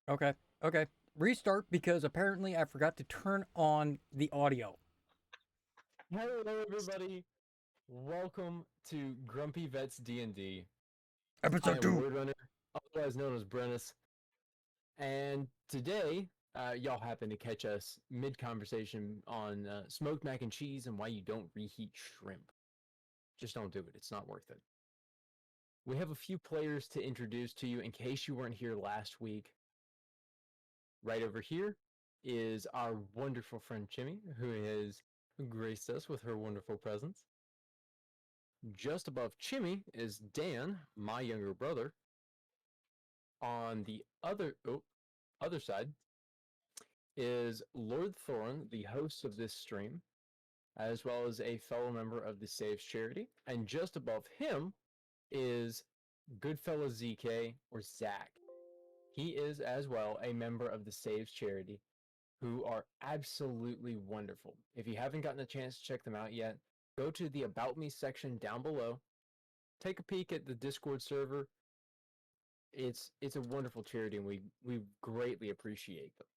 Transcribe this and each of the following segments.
Okay. Okay. Restart because apparently I forgot to turn on the audio. Hello, everybody. Welcome to Grumpy Vets D&D. I Episode am 2. Wordrunner, otherwise known as Brennus, and today y'all happen to catch us mid-conversation on smoked mac and cheese and why you don't reheat shrimp. Just don't do it. It's not worth it. We have a few players to introduce to you in case you weren't here last week. Right over here is our wonderful friend Jimmy, who has graced us with her wonderful presence. Just above Chimmy is Dan, my younger brother. On the other side is Lord Thorin, the host of this stream, as well as a fellow member of the Saves charity. And just above him is Goodfella ZK, or Zach. He is as well a member of the Saves charity, who are absolutely wonderful. If you haven't gotten a chance to check them out yet, go to the About Me section down below, take a peek at the Discord server. It's a wonderful charity, and we greatly appreciate them.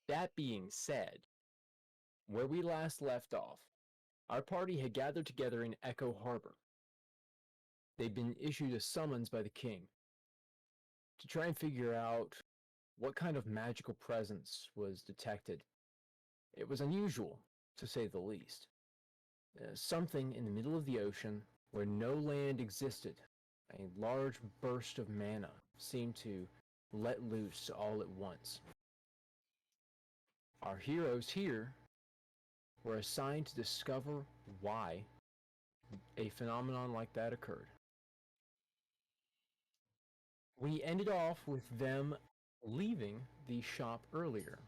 That being said, where we last left off, our party had gathered together in Echo Harbor. They'd been issued a summons by the king to try and figure out what kind of magical presence was detected. It was unusual, to say the least. Something in the middle of the ocean where no land existed. A large burst of mana seemed to let loose all at once. Our heroes here were assigned to discover why a phenomenon like that occurred. We ended off with them leaving the shop earlier.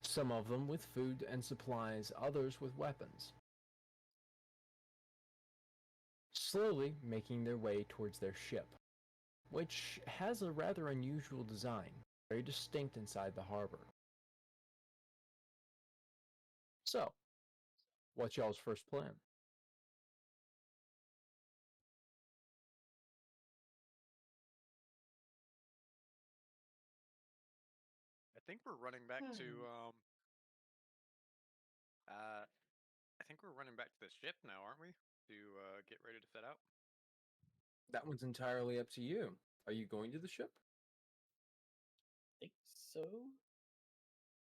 Some of them with food and supplies, others with weapons. Slowly making their way towards their ship, which has a rather unusual design, very distinct inside the harbor. So, what's y'all's first plan? I think we're running back to I think we're running back to the ship now, aren't we? To get ready to set out. That one's entirely up to you. Are you going to the ship? Think so.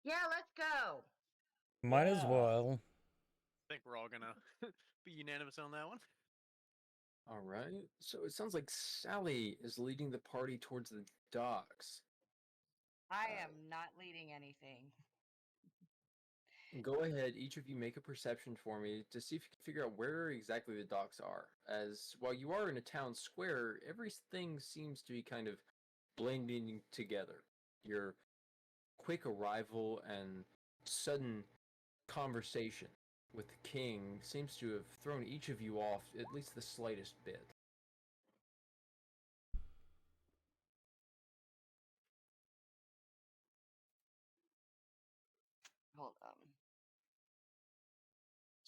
Yeah, let's go. Might as Yeah. well. I think we're all gonna be unanimous on that one. All right. So it sounds like Sally is leading the party towards the docks. I am not leading anything. Go ahead, each of you make a perception for me to see if you can figure out where exactly the docks are. As while you are in a town square, everything seems to be kind of blending together. Your quick arrival and sudden conversation with the king seems to have thrown each of you off at least the slightest bit. Hold on.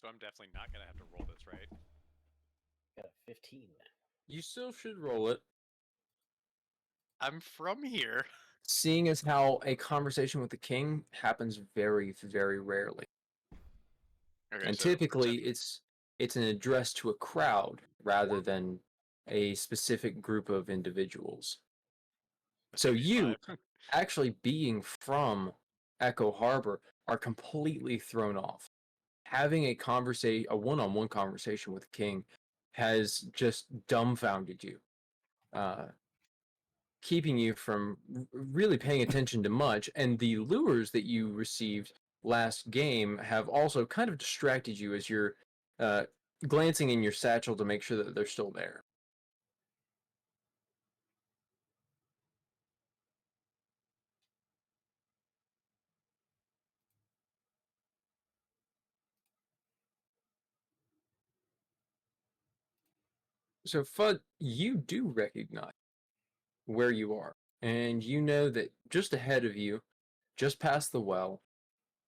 So I'm definitely not gonna have to roll this, right? Got a 15. You still should roll it, I'm from here. seeing as how a conversation with the king happens very, very rarely. Okay, And so typically it's an address to a crowd rather than a specific group of individuals. So you, 75. actually being from Echo Harbor, are completely thrown off. Having a one-on-one conversation with the king has just dumbfounded you, uh, keeping you from really paying attention to much. And the lures that you received last game have also kind of distracted you as you're uh, glancing in your satchel to make sure that they're still there. So, Fudd, you do recognize where you are, and you know that just ahead of you, just past the well,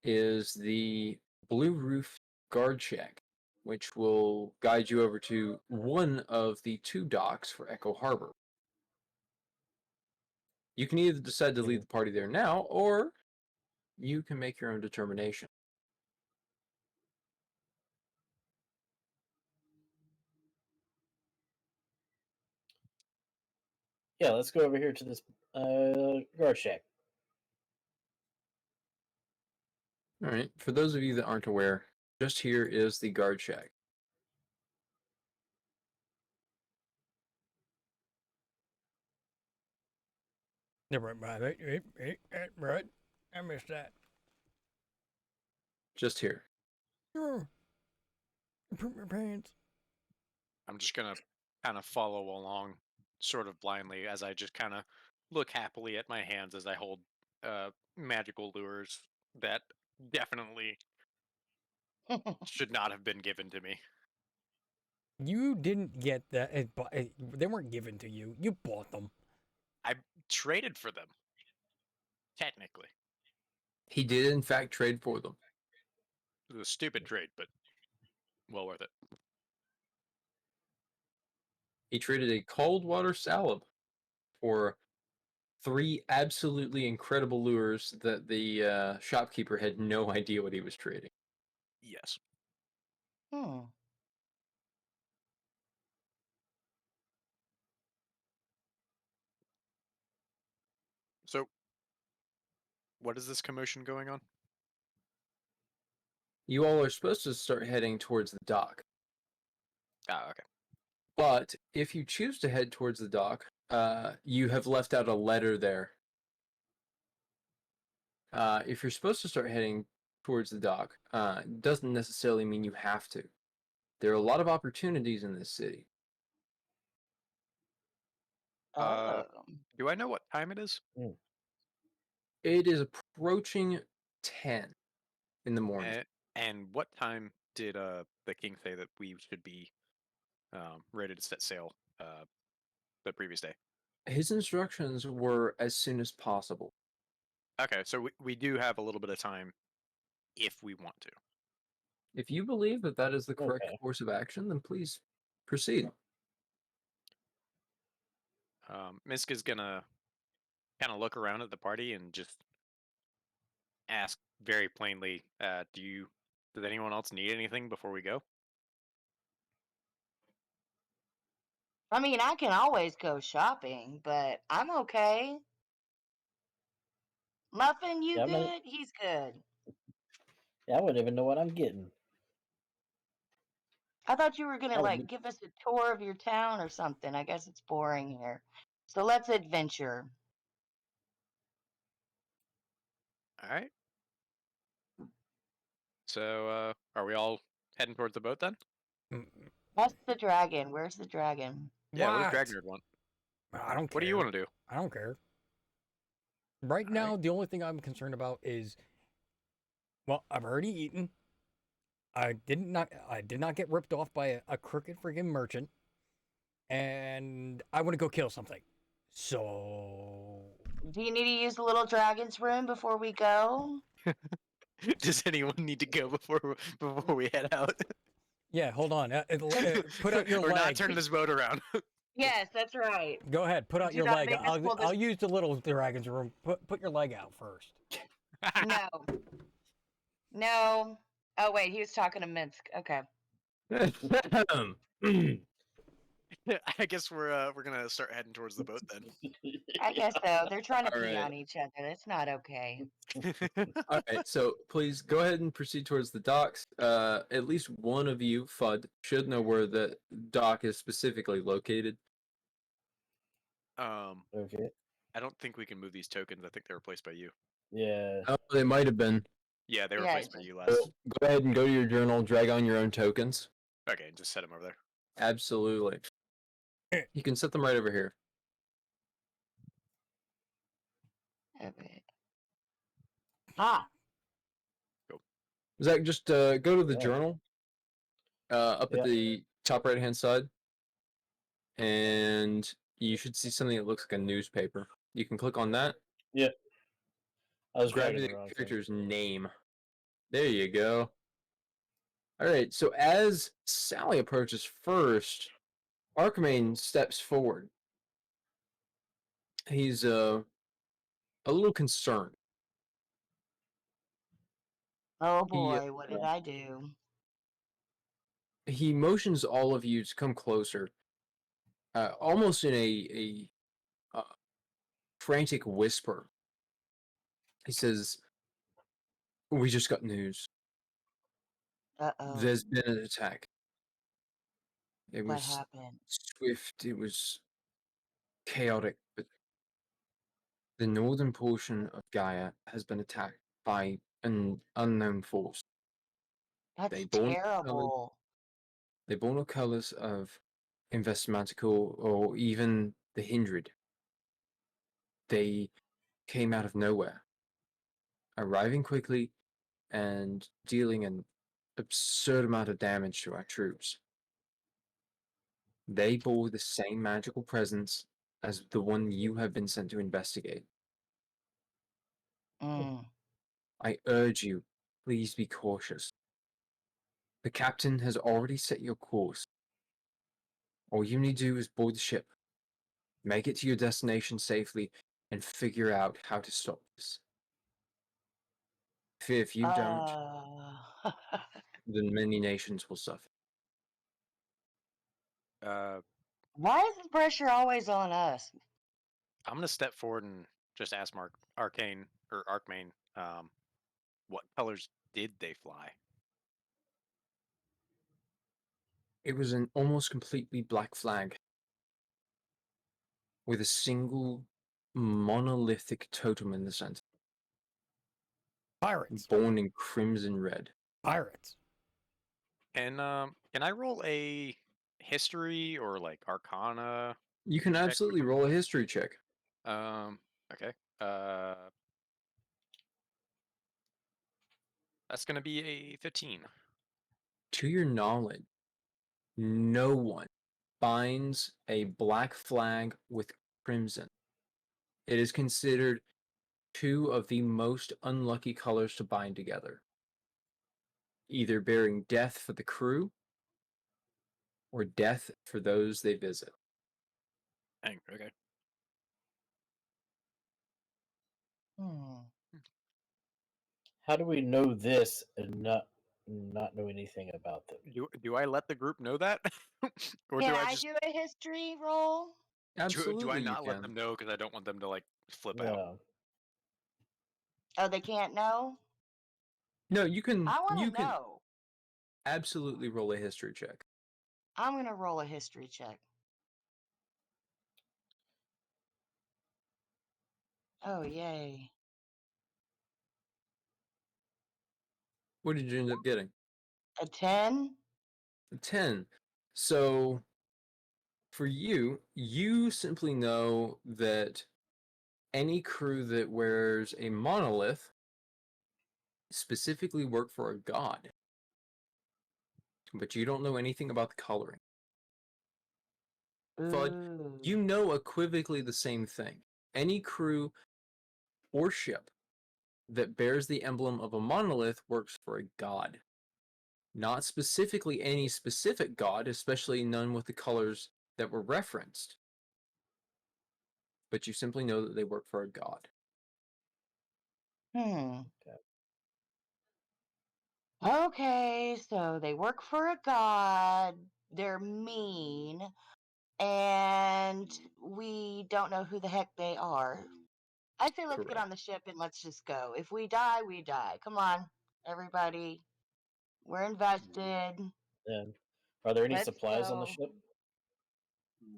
is the Blue Roof guard shack, which will guide you over to one of the two docks for Echo Harbor. You can either decide to lead the party there now, or you can make your own determination. Yeah, let's go over here to this guard shack. All right. For those of you that aren't aware, just here is the guard shack. Yeah, right. I missed that. Just here. Oh, I pooped my pants. I'm just gonna kind of follow along, sort of blindly, as I just kind of look happily at my hands as I hold magical lures that definitely should not have been given to me. You didn't get that. They weren't given to you. You bought them. I traded for them, technically. He did, in fact, trade for them. It was a stupid trade, but well worth it. He traded a cold water salad for 3 absolutely incredible lures that the shopkeeper had no idea what he was trading. Yes. Hmm. So, what is this commotion going on? You all are supposed to start heading towards the dock. Ah, okay. But if you choose to head towards the dock, you have left out a letter there. If you're supposed to start heading towards the dock, it doesn't necessarily mean you have to. There are a lot of opportunities in this city. Uh, Oh. Do I know what time it is? It is approaching 10 in the morning. And what time did the king say that we should be ready to set sail the previous day? His instructions were as soon as possible. Okay, so we do have a little bit of time if we want to. If you believe that that is the correct Okay. course of action, then please proceed. Miska's gonna kind of look around at the party and just ask very plainly, does anyone else need anything before we go? I mean, I can always go shopping, but I'm okay. Muffin, you Yeah, good? He's good. yeah, I wouldn't even know what I'm getting. I thought you were gonna I would like give us a tour of your town or something. I guess it's boring here. So let's adventure. All right. So, are we all heading towards the boat then? Mm, That's the dragon. Where's the dragon? Yeah, what What? does Dragnerd want? I don't care. What do you want to do? I don't care. Right All now, right. the only thing I'm concerned about is, well, I've already eaten. I did not get ripped off by a crooked freaking merchant, and I want to go kill something. So Do you need to use the little dragon's room before we go? Does anyone need to go before we head out? yeah, hold on. Put out your We're not leg. turning this boat around. Yes, that's right. Go ahead. Put out Do your not leg. make us pull I'll this- use the little dragon's room. Put your leg out first. No. No. Oh wait, he was talking to Minsk. Okay. I guess we're gonna start heading towards the boat then. I guess so. They're trying to All pee right. on each other. That's not okay. All right, so please go ahead and proceed towards the docks. At least one of you, Fudd, should know where the dock is specifically located. Okay. I don't think we can move these tokens. I think they were placed by you. Yeah. Oh, they might have been. Yeah, they were Yeah, placed by just- you So last. go ahead and go to your journal, drag on your own tokens. Okay, just set them over there. Absolutely. You can set them right over here. Okay. Ah. Zach, just go to the Yeah. journal up Yeah. at the top right hand side, and you should see something that looks like a newspaper. You can click on that. I was Grab dragging the the wrong thing. character's name. There you go. All right. So as Sally approaches first, Archmain steps forward. He's a little concerned. Oh He boy, what did I do? he motions all of you to come closer, almost in a frantic whisper. He says, "We just got news. Uh-oh. There's been an attack. It What was happened? swift. It was chaotic, but the northern portion of Gaia has been attacked by an unknown force. That's They bore no colors. terrible. They bore no colors of Investmatical or even the Hindred. They came out of nowhere, arriving quickly and dealing an absurd amount of damage to our troops. They bore the same magical presence as the one you have been sent to investigate. Mm. I urge you, please be cautious. The captain has already set your course. All you need to do is board the ship, make it to your destination safely, and figure out how to stop this. If you don't, Uh, then many nations will suffer. why is the pressure always on us? I'm gonna step forward and just ask Mark Arcane or Arcmain, what colors did they fly? It was an almost completely black flag with a single monolithic totem in the center, Pirates. born in crimson red. Pirates. And can I roll a history or like Arcana? You can check with absolutely them? roll a history check. Okay. That's gonna be a 15. To your knowledge, no one binds a black flag with crimson. It is considered two of the most unlucky colors to bind together, either bearing death for the crew or death for those they visit. Dang, okay. Hmm. How do we know this and not know anything about them? Do I let the group know that, or Can do I I just do a history roll? do I Absolutely, you not let can. them know because I don't want them to like flip out? No. Oh, they can't know? No, you can. I want You to can know. absolutely roll a history check. I'm going to roll a history check. Oh, yay. What did you end up getting? A 10? A 10. So for you, you simply know that any crew that wears a monolith specifically work for a god, but you don't know anything about the coloring. Fudd, Ooh. you know equivocally the same thing. Any crew or ship that bears the emblem of a monolith works for a god. Not specifically any specific god, especially none with the colors that were referenced. But you simply know that they work for a god. Hmm. Okay. Okay, so they work for a god. They're mean. And we don't know who the heck they are. I say let's get Correct. on the ship and let's just go. If we die, we die. Come on, everybody. We're invested. And are there any Let's supplies on the go. ship?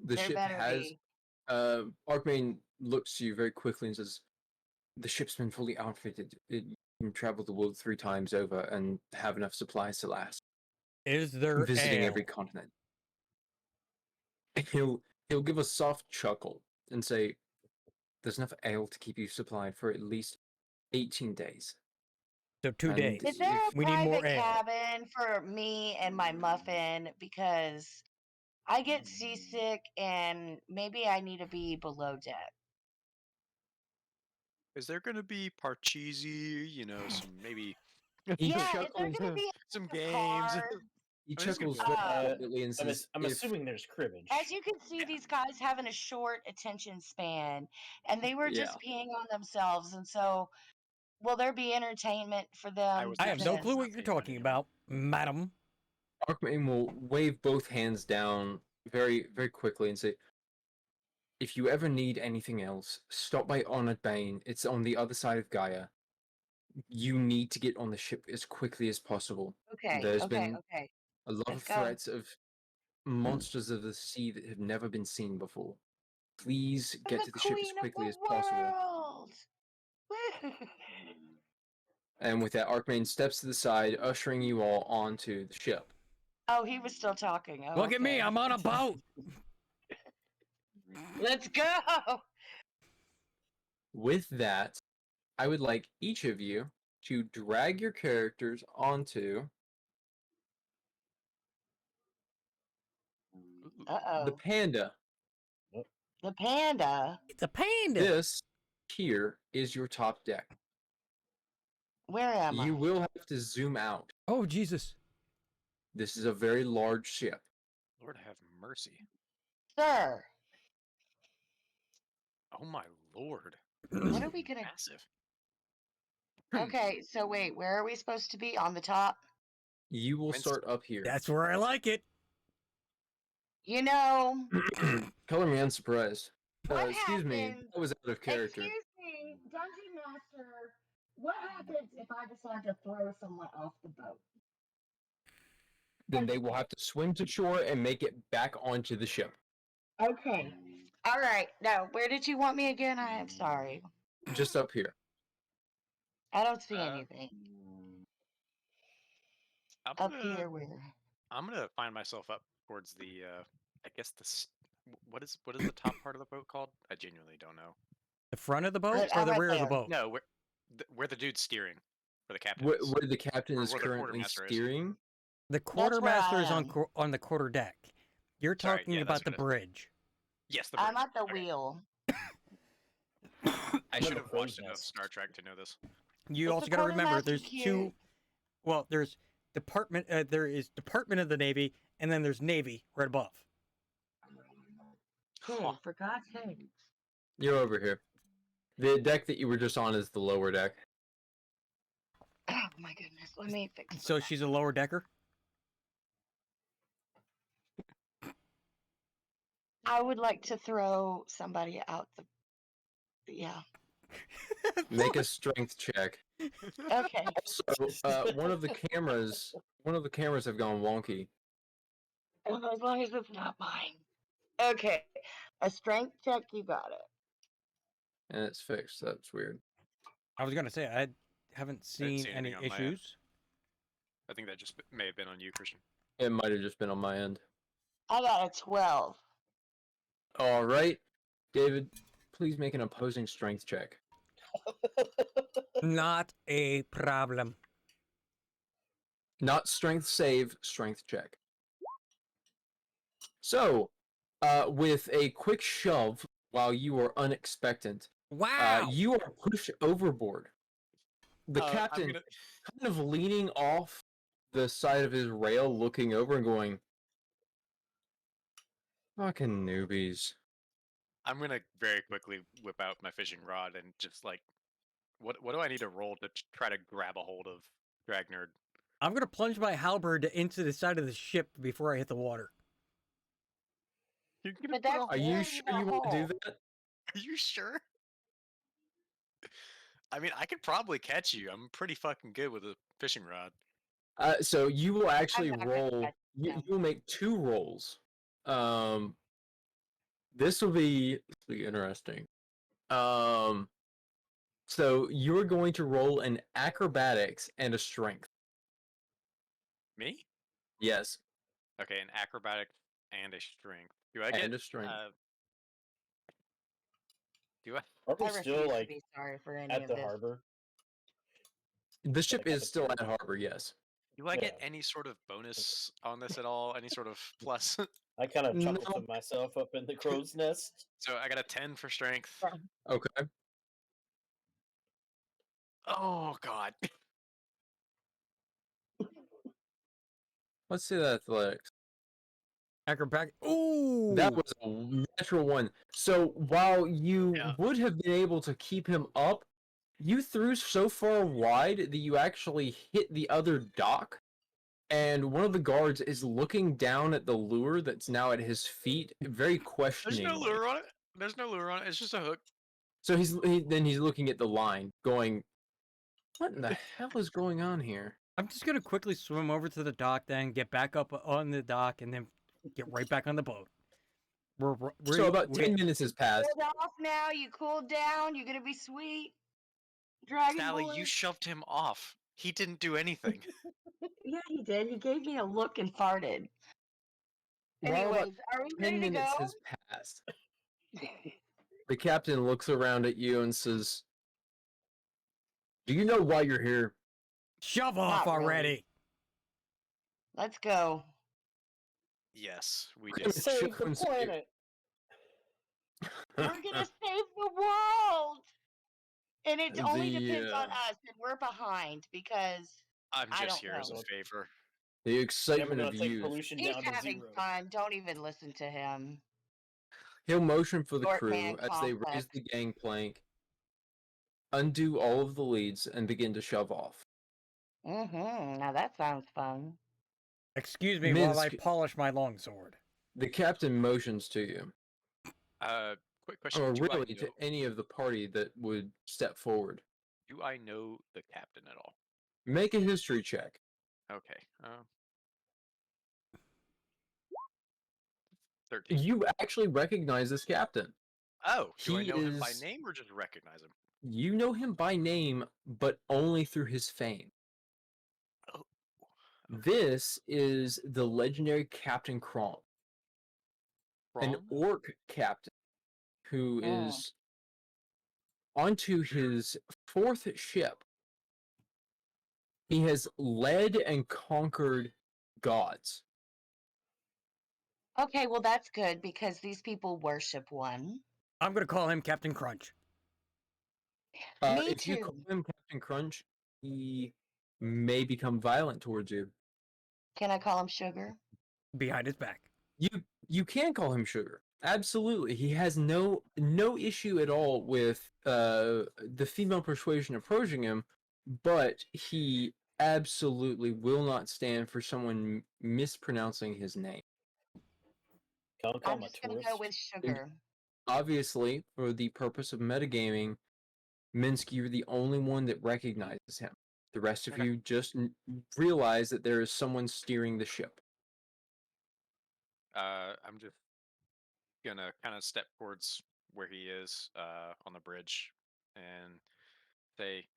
The There ship better has. be. Archmain looks to you very quickly and says, "The ship's been fully outfitted. It can travel the world 3 times over and have enough supplies to last, Is there visiting every ale? continent." He'll give a soft chuckle and say, "There's enough ale to keep you supplied for at least 18 days." So 2 days. Is there a We need more private ale. cabin for me and my muffin? Because I get seasick and maybe I need to be below deck. Is there gonna be parcheesi? You know, some maybe He Yeah, is there chuckles. going to be some a games. car? He Oh, this is gonna be chuckles a very lot. quietly and says, I'm "If assuming there's cribbage. As you can see, Yeah. these guys having a short attention span, and they were yeah, just peeing on themselves. And so, will there be entertainment for I them? was I have no actually clue Because what not you're paying talking attention. about, madam. Archmain will wave both hands down very, very quickly and say, "If you ever need anything else, stop by Honored Bane. It's on the other side of Gaia. You need to get on the ship as quickly as possible. okay, There's okay, been okay. a lot Let's of go. threats of monsters of the sea that have never been seen before. Please I'm get the to the ship as queen of quickly the as possible." world. Woo. And with that, Archmain steps to the side, ushering you all onto the ship. Oh, he was still talking. Oh, Look at me, okay. I'm on a boat. Let's go. With that, I would like each of you to drag your characters onto Uh the oh. panda. The panda. It's a panda. This here is your top deck. Where am You I? will have to zoom out. Oh, Jesus. This is a very large ship. Lord have mercy. Sir, Oh my lord. what are we gonna? Massive. Okay, so wait, where are we supposed to be? On the top? You will Winston. start up here. That's where I like it. You know, Color me unsurprised. What Excuse me, happens- that was out of character. excuse me, Dungeon Master. What happens if I decide to throw someone off the boat? Then they will have to swim to shore and make it back onto the ship. Okay. All right. Now, where did you want me again? I am sorry. Just up here. I don't see Uh, anything I'm up gonna, here. Where? I'm gonna find myself up towards the I guess what is the top part of the boat called? I genuinely don't know. The front of the boat Look, or I'm the right rear of the there. boat? No, where the dude's steering, where the captain Where, is. where the captain Or is where the currently quartermaster is. steering. The That's where quartermaster I is on am. on the quarter deck. You're Sorry, talking yeah, that's about the what it is. bridge. Yes, the bridge. I'm at the Okay. wheel. I I'm should a have watched crow's enough nest. Star Trek to know this. You Is also the got to remember quartermaster there's cute? two. Well, there's department. There is Department of the Navy, and then there's Navy right above. Hey, for God's sake. You're over here. The deck that you were just on is the lower deck. Oh my goodness. Let me fix So that. she's a lower decker. I would like to throw somebody out the. Yeah. Make a strength check. Okay. Also, one of the cameras have gone wonky. As long as it's not mine. Okay. A strength check. You got it. And it's fixed. That's weird. I was gonna say I haven't seen see any anything on my end. issues. I think that just may have been on you, Christian. It might have just been on my end. I got a 12. All right, David, please make an opposing strength check. Not a problem. Not strength save, strength check. So, with a quick shove while you are unexpectant, Wow. you are pushed overboard. The I'm captain gonna- kind of leaning off the side of his rail, looking over and going, "Fucking newbies." I'm gonna very quickly whip out my fishing rod and just like, what do I need to roll to try to grab a hold of Dragnerd? I'm gonna plunge my halberd into the side of the ship before I hit the water. You're gonna But put a that's Are hole- you in sure the you want to do hole. that? Are you sure? I mean, I could probably catch you. I'm pretty fucking good with a fishing rod. So you will actually not gonna roll. catch You him. will make 2 rolls. This will be interesting. So you're going to roll an acrobatics and a strength. Me? Yes, Okay, an acrobatic and a strength. Do I and get a strength. do I? Are we I still refuse to like be sorry for any at of the this. harbor? The ship like is still at cafeteria? harbor. Yes. Do I get Yeah. any sort of bonus on this at all? Any sort of plus? I kind of chuckled No. to myself up in the crow's nest. So I got a 10 for strength. Okay. Oh god. Let's see that athletics. Acrobatic. Ooh. That was a natural one. So while you Yeah. would have been able to keep him up, you threw so far wide that you actually hit the other dock, and one of the guards is looking down at the lure that's now at his feet, very There's questioningly. no lure on it. There's no lure on it. It's just a hook. So he's looking at the line, going, "What in the hell is going on here?" I'm just gonna quickly swim over to the dock, then get back up on the dock, and then get right back on the boat. So about 10 minutes has passed. Cooled off now. You cooled down. You're gonna be sweet, Dragon Sally, Boy. you shoved him off. He didn't do anything. Yeah, he did. He gave me a look and farted. While about Anyways, are we 10 ready to minutes go? has passed, the captain looks around at you and says, "Do you know why you're here?" Shove off Not really. already. Let's go. Yes, we Gonna do. Save the and say- planet. We're gonna save the world, and it only The, depends on us, and we're behind because I'm I just don't here as a know. favor. The Then we're excitement gonna of take youth. pollution He's down to having 0. fun. Don't even listen to him. He'll motion for the Short crew man as they raise complex. the gangplank, undo all of the leads, and begin to shove off. Now that sounds fun. Excuse me while I Minsk- polish my longsword. The captain motions to you, Quick question. or Do I really to know? any of the party that would step forward. Do I know the captain at all? Make a history check. Okay. 13. You actually recognize this captain. Oh, do I He know him by is- name or just recognize him? You know him by name, but only through his fame. Oh. This is the legendary Captain Kronk, an Wrong? orc captain who Mm. is onto his 4th ship. He has led and conquered gods. Okay, well that's good because these people worship one. I'm gonna call him Captain Crunch. Me If you too. call him Captain Crunch, he may become violent towards you. Can I call him Sugar? Behind his back. You can call him Sugar. Absolutely. He has no issue at all with the female persuasion approaching him, but he absolutely will not stand for someone mispronouncing his name. Call I'm him a just gonna tourist. go with Sugar. Obviously, for the purpose of metagaming, Minsky, you're the only one that recognizes him. The rest of Okay. you just realize that there is someone steering the ship. I'm just gonna kind of step towards where he is on the bridge and say,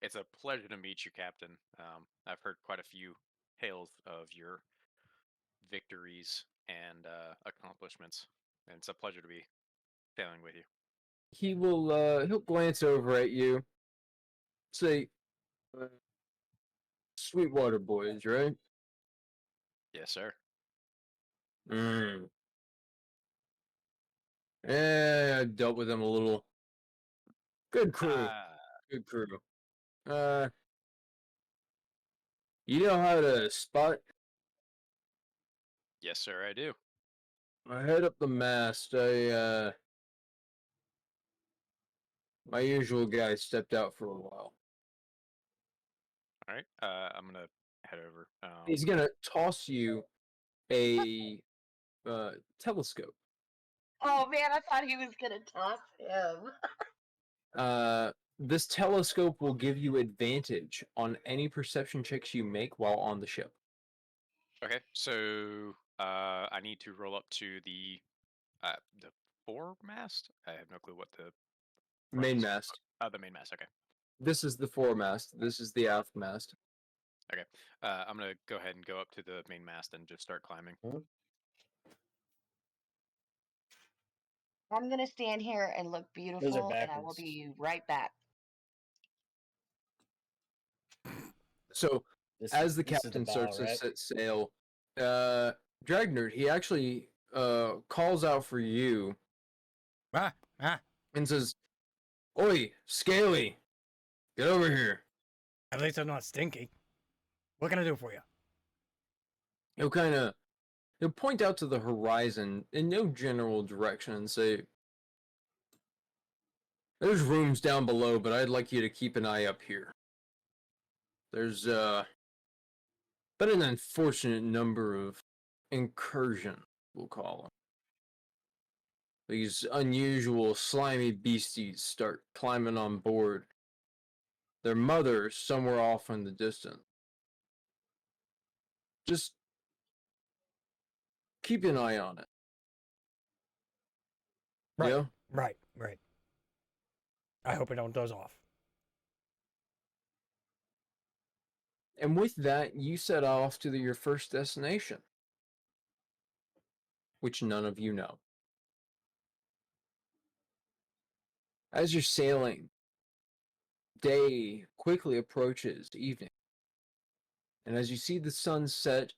"It's a pleasure to meet you, Captain. I've heard quite a few tales of your victories and accomplishments, and it's a pleasure to be sailing with you." He'll glance over at you, say, "Sweetwater boys, right?" Yes, sir. Mm. Yeah, I've dealt with them a little. Good crew. Good crew. You know how to spot? Yes, sir, I do. I head up the mast. My usual guy stepped out for a while. All right. I'm gonna head over. He's gonna toss you a telescope. Oh man, I thought he was gonna toss him. This telescope will give you advantage on any perception checks you make while on the ship. Okay, so I need to roll up to the foremast. I have no clue what the front Main is. mast. The main mast. Okay, This is the foremast. This is the aft mast. okay. I'm gonna go ahead and go up to the main mast and just start climbing. I'm gonna stand here and look beautiful, and I will backwards. be right back. So as the This is captain bow, starts to right? set sail, Dragnerd, he actually calls out for you Ah. and says, "Oi, Scaly, get over here." At least I'm not stinky. What can I do for you? he'll point out to the horizon in no general direction and say, "There's rooms down below, but I'd like you to keep an eye up here. There's been an unfortunate number of incursions, we'll call them. These unusual slimy beasties start climbing on board. Their mother's somewhere off in the distance. Just keep an eye on it. Right. Yeah? Right. I hope it don't doze off. And with that, you set off to your first destination, which none of you know. As you're sailing, day quickly approaches evening. And as you see the sun set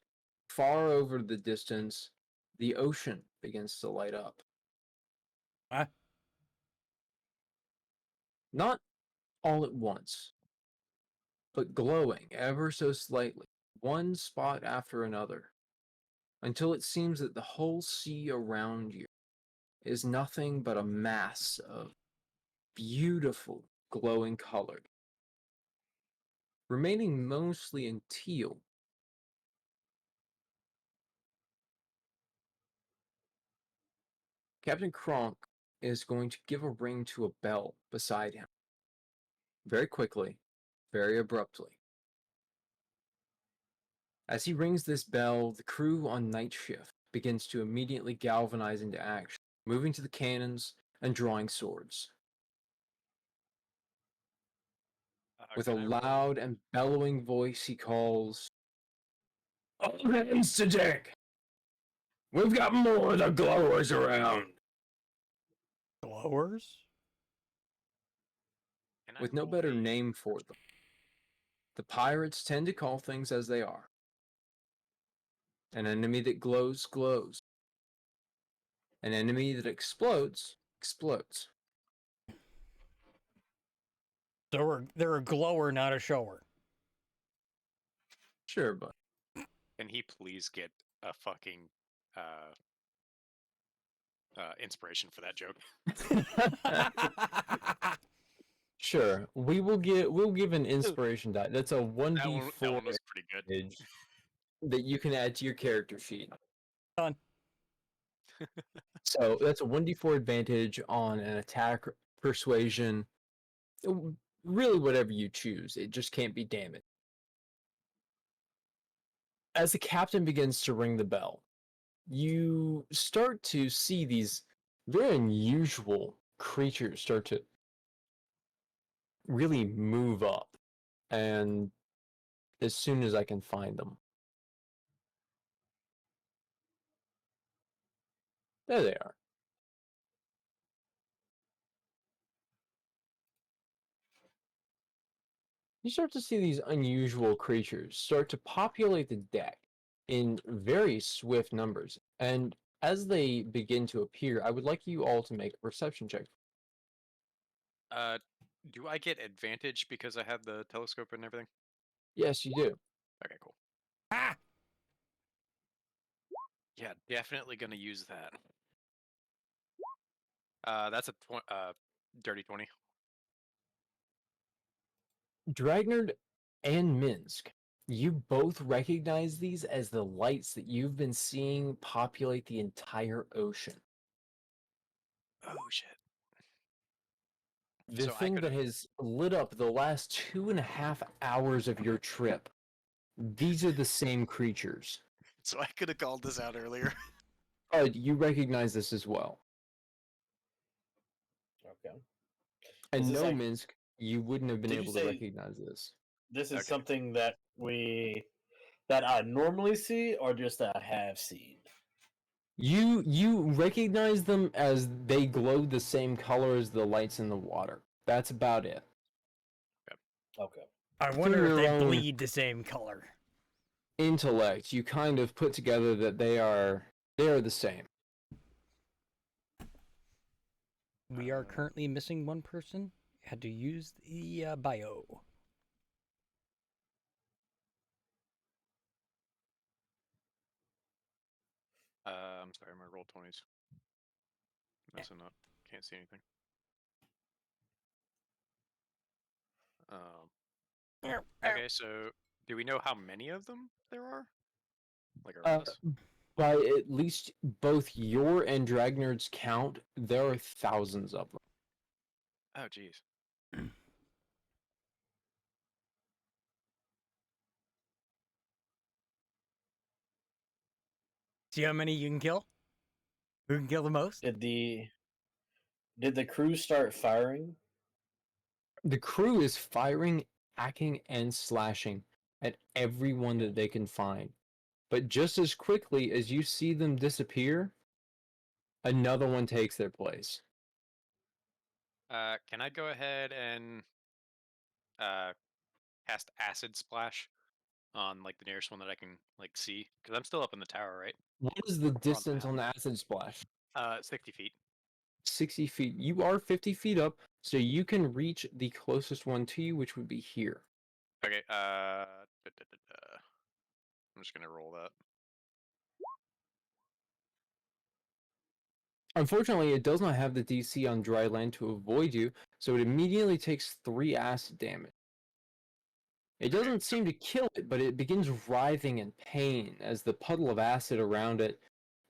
far over the distance, the ocean begins to light up. Huh? Not all at once, but glowing ever so slightly, one spot after another, until it seems that the whole sea around you is nothing but a mass of beautiful glowing color, remaining mostly in teal. Captain Kronk is going to give a ring to a bell beside him. Very quickly, very abruptly. As he rings this bell, the crew on night shift begins to immediately galvanize into action, moving to the cannons and drawing swords. With a Can I roll? loud and bellowing voice, he calls, "All hands to deck! We've got more of the glowers around!" Glowers? Can I With no roll better a name for them, the pirates tend to call things as they are. An enemy that glows, glows. An enemy that explodes, explodes. So they're a glower, not a shower. Sure, but Can he please get a fucking inspiration for that joke? sure. We'll give an inspiration die. That's a That one 1d4 was pretty good. advantage that you can add to your character sheet. Done. So that's a 1d4 advantage on an attack, persuasion, really whatever you choose. It just can't be damage. As the captain begins to ring the bell, you start to see these very unusual creatures start to really move up. And as soon as I can find them. There they are. You start to see these unusual creatures start to populate the deck in very swift numbers. And as they begin to appear, I would like you all to make a perception check. Do I get advantage because I have the telescope and everything? Yes, you do. Okay, cool. Ah! Yeah, definitely gonna use that. That's a dirty 20. Dragnard and Minsk, you both recognize these as the lights that you've been seeing populate the entire ocean. Oh shit. The So I thing that could've- has lit up the last 2.5 hours of your trip. These are the same creatures. So I could have called this out earlier. You recognize this as well. Okay. And Is this no, like- Minsk, you wouldn't have been Did you able to say- recognize this. This is Okay. something that I normally see, or just that I have seen. You recognize them as they glow the same color as the lights in the water. That's about it. Okay. I wonder if your they own- bleed the same color. Intellect, you kind of put together that they are the same. We are currently missing one person. Had to use the bio. I'm sorry, my roll 20s messing up. Can't see anything. Okay, so do we know how many of them there are? Like around us? By at least both your and Dragnerd's count, there are thousands of them. Oh, geez. See how many you can kill? Who can kill the most? Did the crew start firing? The crew is firing, hacking, and slashing at everyone that they can find. But just as quickly as you see them disappear, another one takes their place. Can I go ahead and cast Acid Splash on like the nearest one that I can like see? Because I'm still up in the tower, right? What is the Or on distance mound. on the acid splash? 60 feet. 60 feet. You are 50 feet up, so you can reach the closest one to you, which would be here. Okay. I'm just gonna roll that. Unfortunately, it does not have the DC on dry land to avoid you, so it immediately takes 3 acid damage. It Okay, doesn't seem to kill it, but it begins writhing in pain as the puddle of acid around it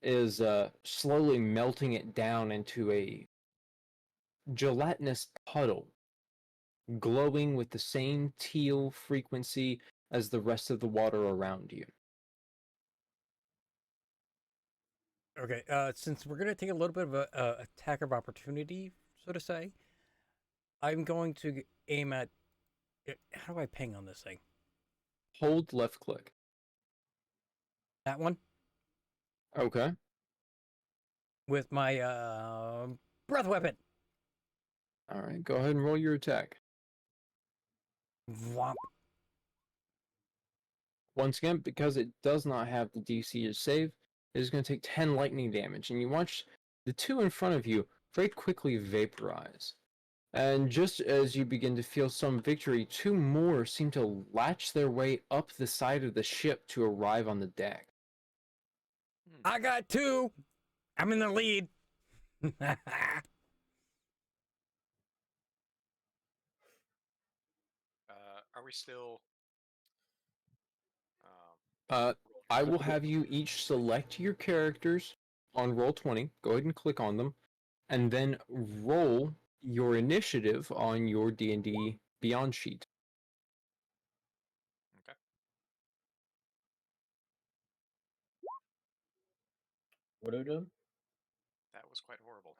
is slowly melting it down into a gelatinous puddle, glowing with the same teal frequency as the rest of the water around you. Okay, since we're gonna take a little bit of a attack of opportunity, so to say, I'm going to aim at. How do I ping on this thing? Hold left click. That one Okay. with my breath weapon. All right. Go ahead and roll your attack. Womp. Once again, because it does not have the DC to save, it is going to take 10 lightning damage. And you watch the two in front of you very quickly vaporize. And just as you begin to feel some victory, 2 more seem to latch their way up the side of the ship to arrive on the deck. I got 2. I'm in the lead. Are we still? Uh, I will have you each select your characters on Roll20. Go ahead and click on them, and then roll your initiative on your D&D Beyond sheet. Okay. What are we doing? That was quite horrible.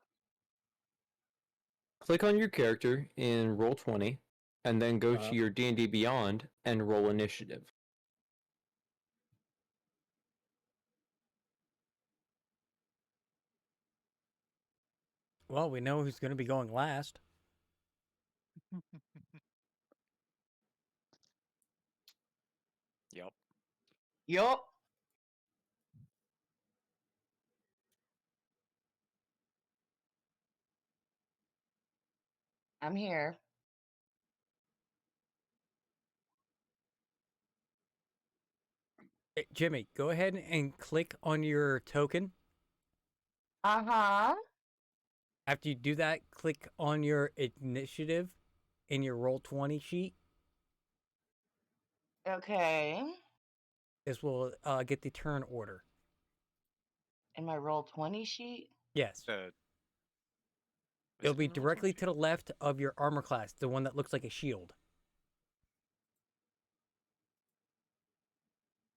Click on your character in Roll20, and then go to your D&D Beyond and roll initiative. Well, we know who's going to be going last. Yep. Yup. I'm here. Hey, Jimmy, go ahead and click on your token. Uh-huh. After you do that, click on your initiative in your Roll20 sheet. Okay. This will get the turn order. In my Roll20 sheet? Yes. It'll be directly to the left of your armor class, the one that looks like a shield.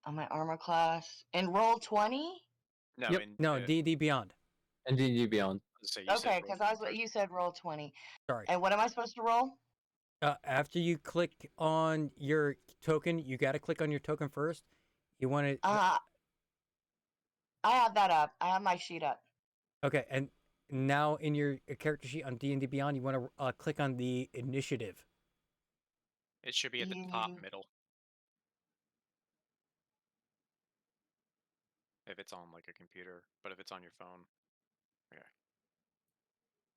On my armor class. In Roll20? No, Yep. No, D&D Beyond. And D&D Beyond. So you said Okay, roll because first. you said Roll20. Sorry. And what am I supposed to roll? After you click on your token, you got to click on your token first. You want to... I have that up. I have my sheet up. Okay, and now in your character sheet on D&D Beyond, you want to click on the initiative. It should be at the top middle. If it's on like a computer, but if it's on your phone, okay.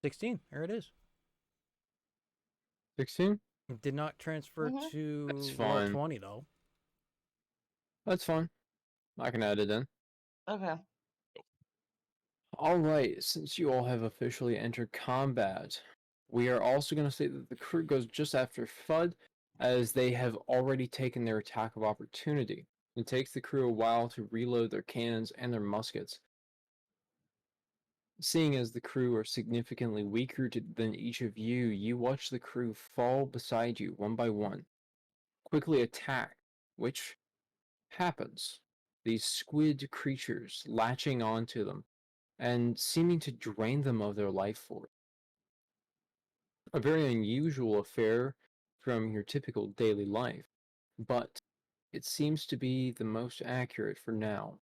16, there it is. 16? It did not transfer Mhm. to That's fine. Roll20, though. That's fine. I can add it in. Okay. All right, since you all have officially entered combat, we are also going to say that the crew goes just after Fudd, as they have already taken their attack of opportunity. It takes the crew a while to reload their cannons and their muskets. Seeing as the crew are significantly weaker than each of you, you watch the crew fall beside you one by one, quickly attack, which happens. These squid creatures latching onto them and seeming to drain them of their life force. A very unusual affair from your typical daily life, but it seems to be the most accurate for now.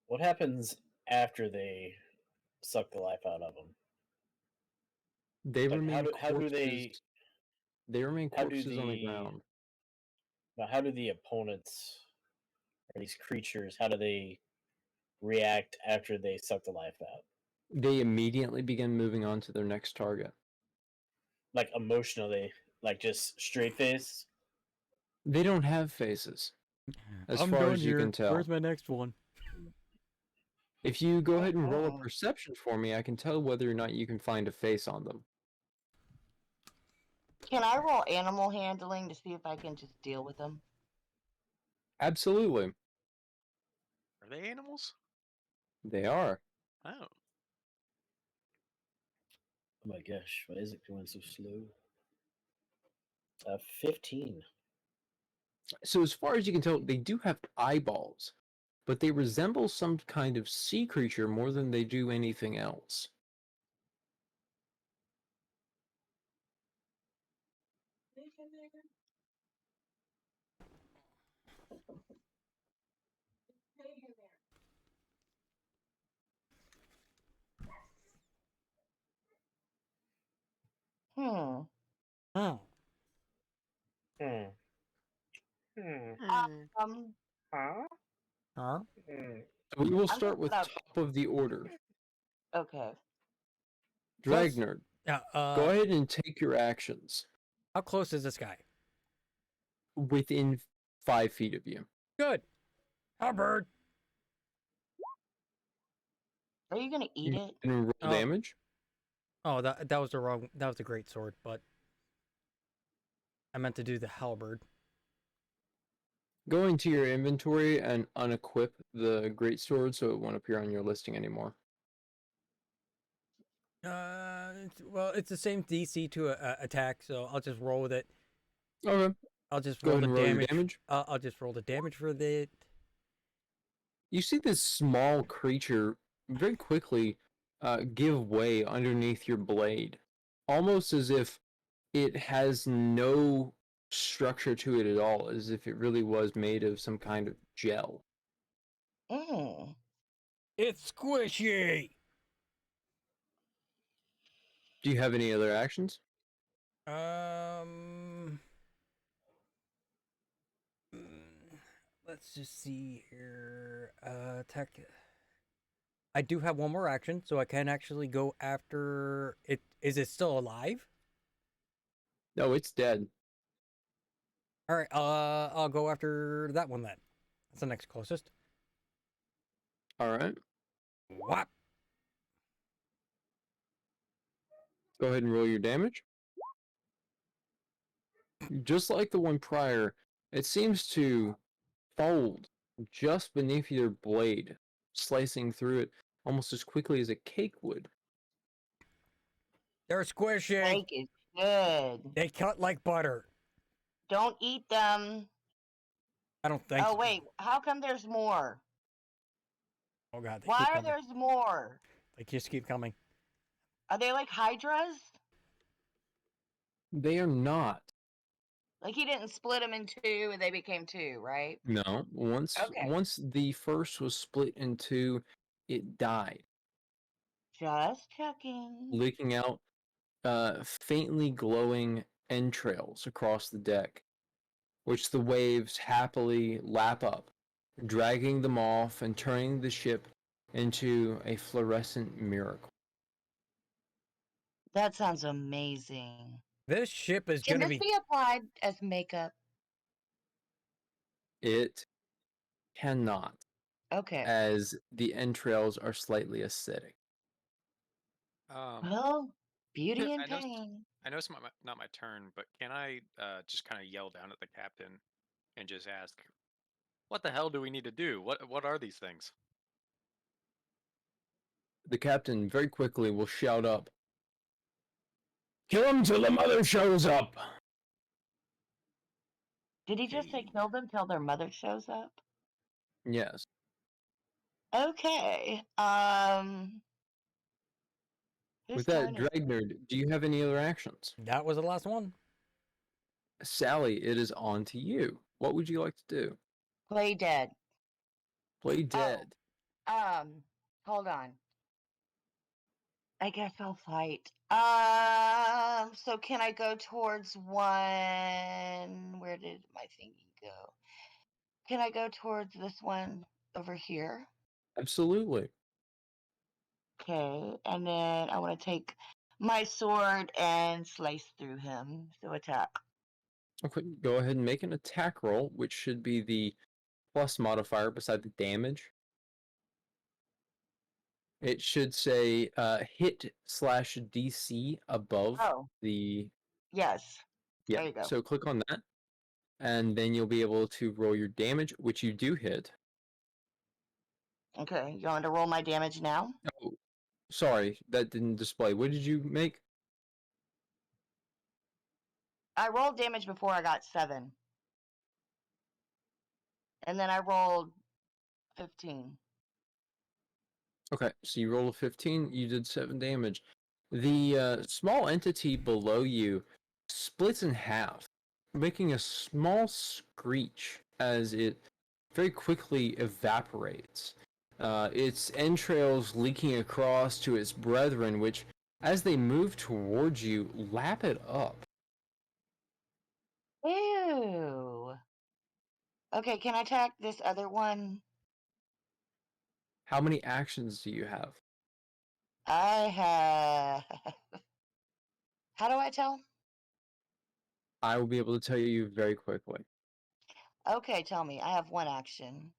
What happens after they suck the life out of them? They Like, remain how do corpses. They remain how do corpses on the ground. how do the opponents or these creatures, how do they react after they suck the life out? They immediately begin moving on to their next target. Like emotionally, like just straight face? They don't have faces, as I'm far done as you here. can tell. Where's my next one? If you go ahead and roll a Mm-mm. perception for me, I can tell whether or not you can find a face on them. Can I roll animal handling to see if I can just deal with them? Absolutely, Are they animals? they are. Oh. Oh my gosh, why is it going so slow? 15. So, as far as you can tell, they do have eyeballs, but they resemble some kind of sea creature more than they do anything else. Hmm. Oh. Hmm. Hmm. Hmm. Um. Huh? Huh? Hmm. We will I'm start just with gonna. top of the order. Okay. Plus, Dragnerd, yeah. go ahead and take your actions How close is this guy? within 5 feet of you. Good. Hubbard. Are you gonna eat You it? can roll Oh. damage. Oh, that was the wrong. That was the great sword, but I meant to do the halberd. Go into your inventory and unequip the greatsword so it won't appear on your listing anymore. Well, it's the same DC to attack, so I'll just roll with it. Okay. I'll just Go roll ahead the and roll your damage. damage. I'll just roll the damage for it. You see this small creature very quickly give way underneath your blade, almost as if it has no structure to it at all, as if it really was made of some kind of gel. Mm. It's squishy. Do you have any other actions? Um. mm, Let's just see here. Tech. I do have one more action, so I can actually go after it. Is it still alive? No, it's dead. All right. I'll go after that one then. That's the next closest. All right. Whap. Go ahead and roll your damage. Just like the one prior, it seems to fold just beneath your blade, slicing through it almost as quickly as a cake would. They're squishy. Steak is good. They cut like butter. Don't eat them. I don't think. Oh wait, how come there's more? Oh god, they Why keep are coming. there's more? They just keep coming. Are they like hydras? They are not. Like he didn't split them in two and they became two, right? No. Okay. Once the first was split in two, it died, Just checking. leaking out faintly glowing entrails across the deck, which the waves happily lap up, dragging them off and turning the ship into a fluorescent miracle. That sounds amazing. This ship is Can gonna this be. be applied as makeup? It cannot. Okay. as the entrails are slightly acidic. Well, beauty and I know, pain. I know it's not my turn, but can I just kind of yell down at the captain and just ask, "What the hell do we need to do? What are these things?" The captain very quickly will shout up, "Kill him till the mother shows up!" Did he just say Okay. kill them till their mother shows up? Yes. Okay. Whose With that, turn is it? Dragnerd, do you have any other actions? That was the last one. Sally, it is on to you. What would you like to do? Play dead. Play Oh, dead. hold on. I guess I'll fight. So can I go towards one? Where did my thingy go? Can I go towards this one over here? Absolutely. Okay, and then I want to take my sword and slice through him. So attack. Okay, go ahead and make an attack roll, which should be the plus modifier beside the damage. It should say hit slash DC above Oh, the. yes. Yeah, There you go. so click on that, and then you'll be able to roll your damage, which you do hit. Okay, you want to roll my damage now? Oh, sorry, that didn't display. What did you make? I rolled damage before I got 7. And then I rolled 15. Okay, so you roll a 15, you did 7 damage. The small entity below you splits in half, making a small screech as it very quickly evaporates. Its entrails leaking across to its brethren, which, as they move towards you, lap it up. Ew. Okay, can I attack this other one? How many actions do you have? I have. How do I tell? I will be able to tell you very quickly. Okay, tell me. I have 1 action.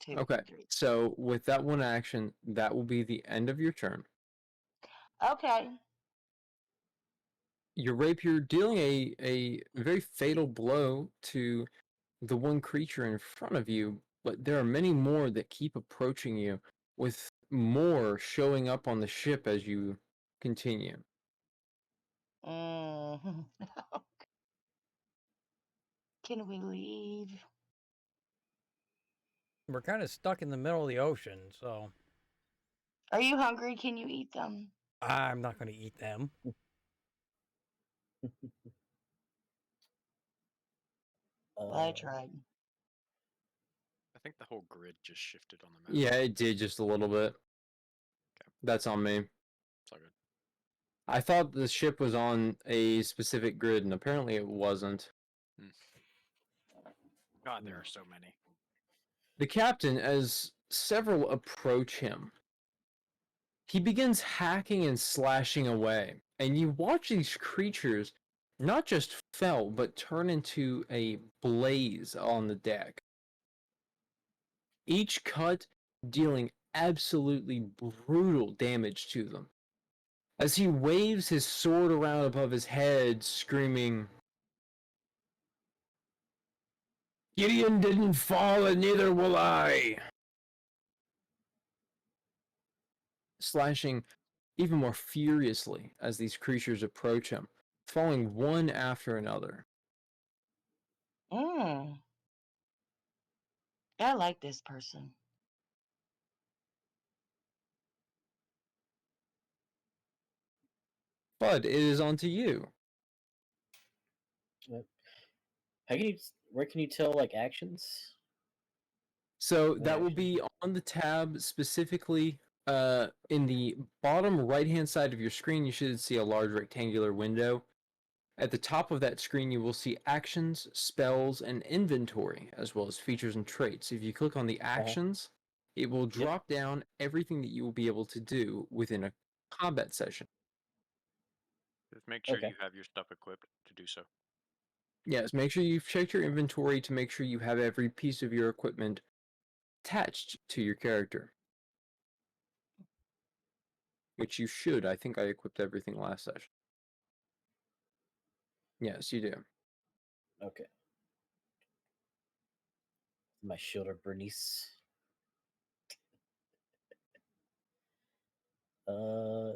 2, Okay, 3. so with that one action, that will be the end of your turn. Okay. Your rapier dealing a very fatal blow to the one creature in front of you, but there are many more that keep approaching you, with more showing up on the ship as you continue. Mm. Can we leave? We're kind of stuck in the middle of the ocean, so Are you hungry? Can you eat them? I'm not going to eat them. Well, I Uh, tried. I think the whole grid just shifted on the map. Yeah, it did just a little bit. Okay. That's on me. It's all good. I thought the ship was on a specific grid, and apparently it wasn't. God, there are so many. The captain, as several approach him, he begins hacking and slashing away, and you watch these creatures not just fell, but turn into a blaze on the deck. Each cut dealing absolutely brutal damage to them. As he waves his sword around above his head, screaming, "Gideon didn't fall, and neither will I!" Slashing even more furiously as these creatures approach him, falling one after another. Mm. I like this person. Bud, it is on to you. how can you? Where can you tell like actions? So What that will action? be on the tab specifically in the bottom right-hand side of your screen. You should see a large rectangular window. At the top of that screen, you will see actions, spells, and inventory, as well as features and traits. If you click on the actions, it will drop down everything that you will be able to do within a combat session. Just make sure Okay. you have your stuff equipped to do so. Yes, make sure you've checked your inventory to make sure you have every piece of your equipment attached to your character. Which you should. I think I equipped everything last session. Yes, you do. Okay. My shoulder, Bernice. Uh,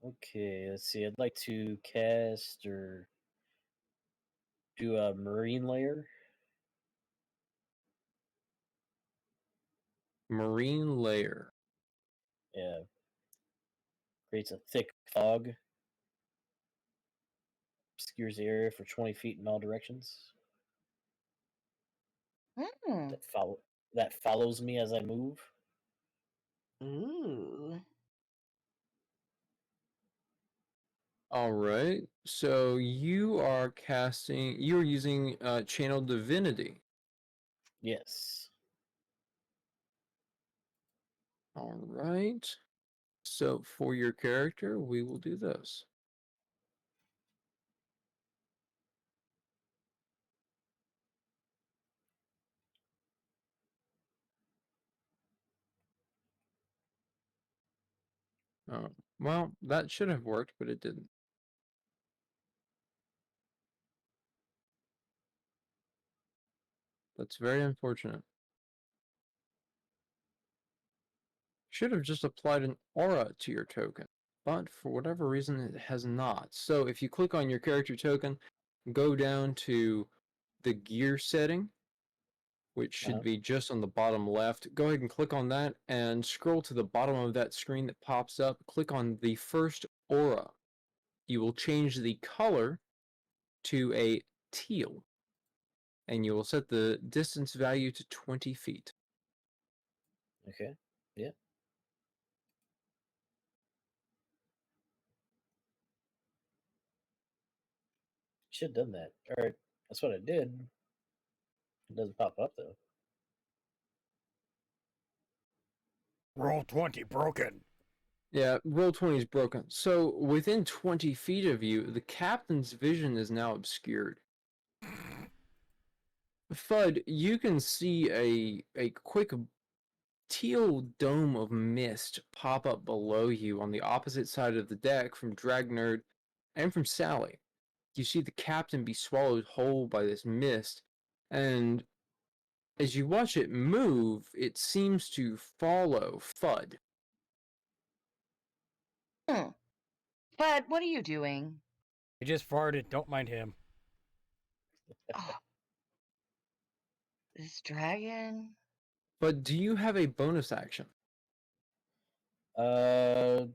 okay, let's see. I'd like to cast or do a marine layer. Marine layer. Yeah. Creates a thick fog. Obscures the area for 20 feet in all directions. Hmm. That follows me as I move. Ooh. All right. So you are using channel divinity. Yes. All right. So for your character, we will do this. Well, that should have worked, but it didn't. That's very unfortunate. Should have just applied an aura to your token, but for whatever reason it has not. So if you click on your character token, go down to the gear setting, which should be just on the bottom left. Go ahead and click on that and scroll to the bottom of that screen that pops up. Click on the first aura. You will change the color to a teal, and you will set the distance value to 20 feet. Okay. Yeah. Should have done that. All right. That's what I did. It doesn't pop up though. Roll 20 broken. Yeah, roll 20 is broken. So within 20 feet of you, the captain's vision is now obscured. Fudd, you can see a quick teal dome of mist pop up below you on the opposite side of the deck from Dragnerd and from Sally. You see the captain be swallowed whole by this mist, and as you watch it move, it seems to follow Fudd. Hmm. But what are you doing? He just farted. Don't mind him. Oh, this dragon. But do you have a bonus action? Uh,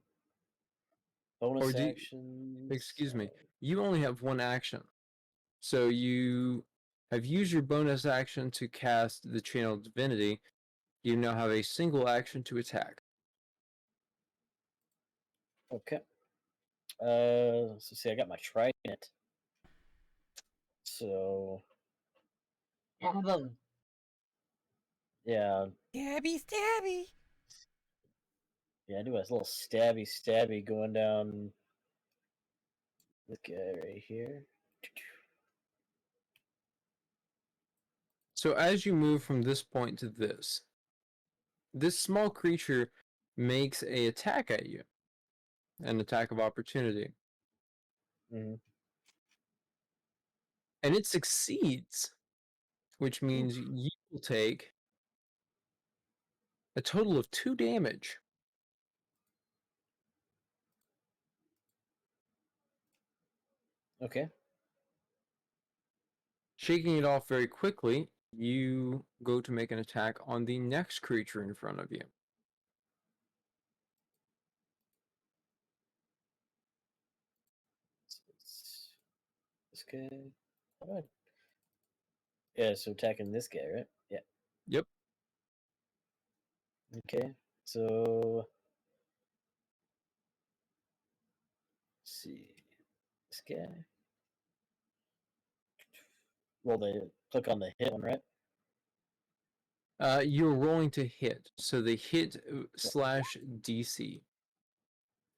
Or bonus do you, actions. excuse me, you only have one action. So you have used your bonus action to cast the Channel Divinity. You now have a single action to attack. Okay. So see, I got my trident. So. Yeah. Stabby, stabby. Yeah, I do a little stabby going down this guy right here. So as you move from this point to this small creature makes a attack at you, an attack of opportunity, Mm-hmm. and it succeeds, which means you will take a total of 2 damage. Okay. Shaking it off very quickly, you go to make an attack on the next creature in front of you. This guy. All right. Yeah, so attacking this guy, right? Yeah. Yep. Okay. So let's see. This guy. Well, they click on the hit one, right? You're rolling to hit, so the hit slash DC.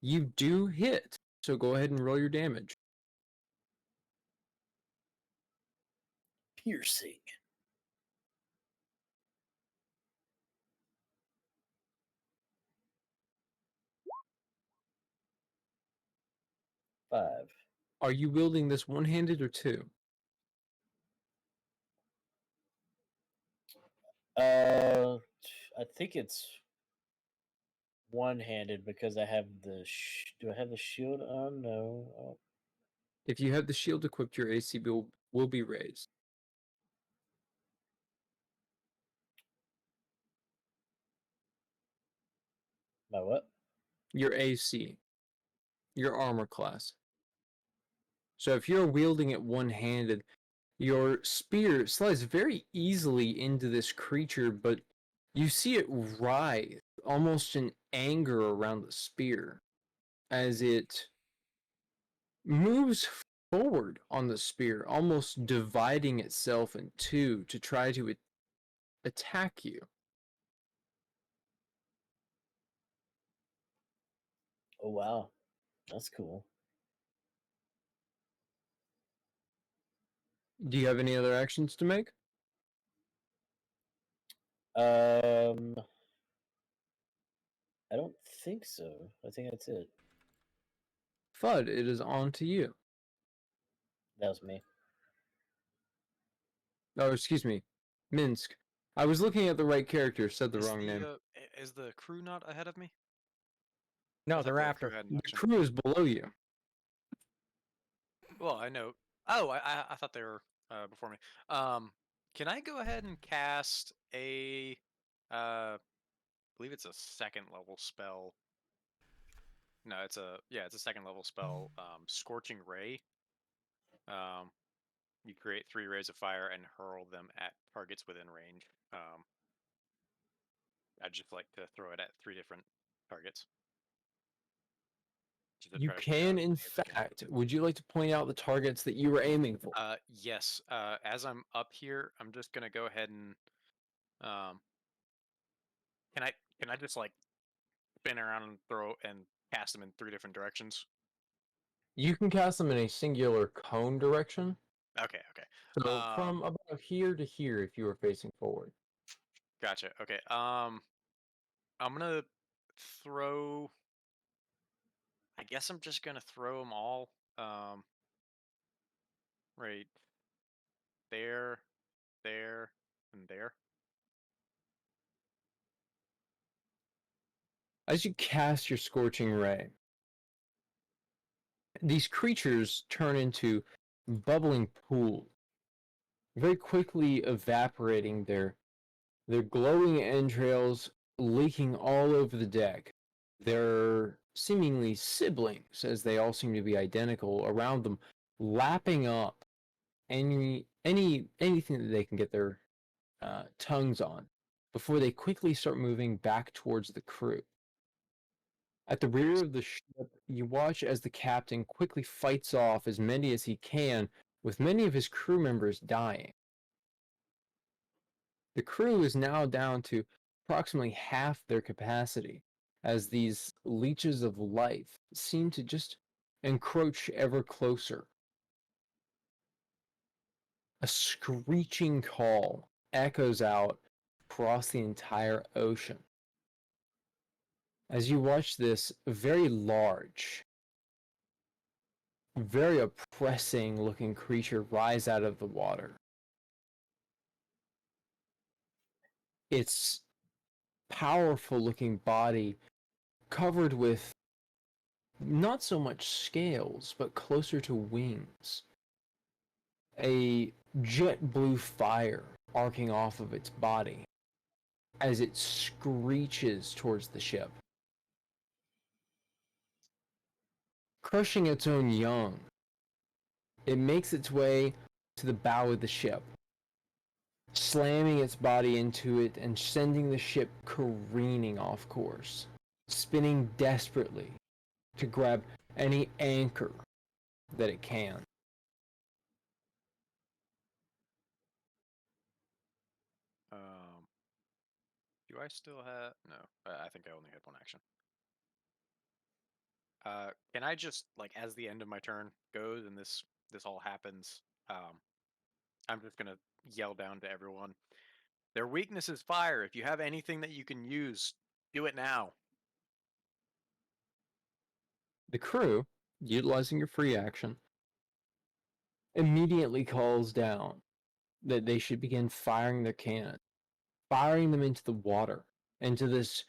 You do hit, so go ahead and roll your damage. Piercing. 5. Are you wielding this one-handed or two? I think it's one-handed because I have the. Do I have the shield on? No. Oh. If you have the shield equipped, your AC will be raised. My what? Your AC, your armor class. So if you're wielding it one-handed, your spear slides very easily into this creature, but you see it writhe almost in anger around the spear as it moves forward on the spear, almost dividing itself in two to try to attack you. Oh wow, that's cool. Do you have any other actions to make? I don't think so. I think that's it. Fudd, it is on to you. That was me. Oh, excuse me. Minsk. I was looking at the right character, said the wrong name. Is the crew not ahead of me? No, I thought they're the crew after. had an The action. crew is below you. Well, I know. Oh, I thought they were before me. Can I go ahead and cast a, I believe it's a second level spell. No, it's a second level spell. Scorching Ray. You create 3 rays of fire and hurl them at targets within range. I'd just like to throw it at 3 different targets. Just to You try to figure out can, as in many as I can. fact. Would you like to point out the targets that you were aiming for? Yes. As I'm up here, I'm just gonna go ahead and can I just like spin around and throw and cast them in 3 different directions? You can cast them in a singular cone direction. Okay. So from about here to here, if you were facing forward. Gotcha. Okay. I'm gonna throw. I guess I'm just gonna throw them all. Right there, there, and there. As you cast your scorching ray, these creatures turn into bubbling pools, very quickly evaporating their glowing entrails leaking all over the deck. Their seemingly siblings, as they all seem to be identical, around them, lapping up anything that they can get their tongues on before they quickly start moving back towards the crew. At the rear of the ship, you watch as the captain quickly fights off as many as he can, with many of his crew members dying. The crew is now down to approximately half their capacity, as these leeches of life seem to just encroach ever closer. A screeching call echoes out across the entire ocean. As you watch this very large, very oppressing looking creature rise out of the water. Its powerful looking body covered with not so much scales, but closer to wings. A jet blue fire arcing off of its body as it screeches towards the ship. Crushing its own young, it makes its way to the bow of the ship, slamming its body into it and sending the ship careening off course, spinning desperately to grab any anchor that it can. Do I still have? No, I think I only had one action. Can I just like as the end of my turn goes and this all happens? I'm just gonna yell down to everyone. Their weakness is fire. If you have anything that you can use, do it now. The crew, utilizing your free action, immediately calls down that they should begin firing their cannon, firing them into the water, into this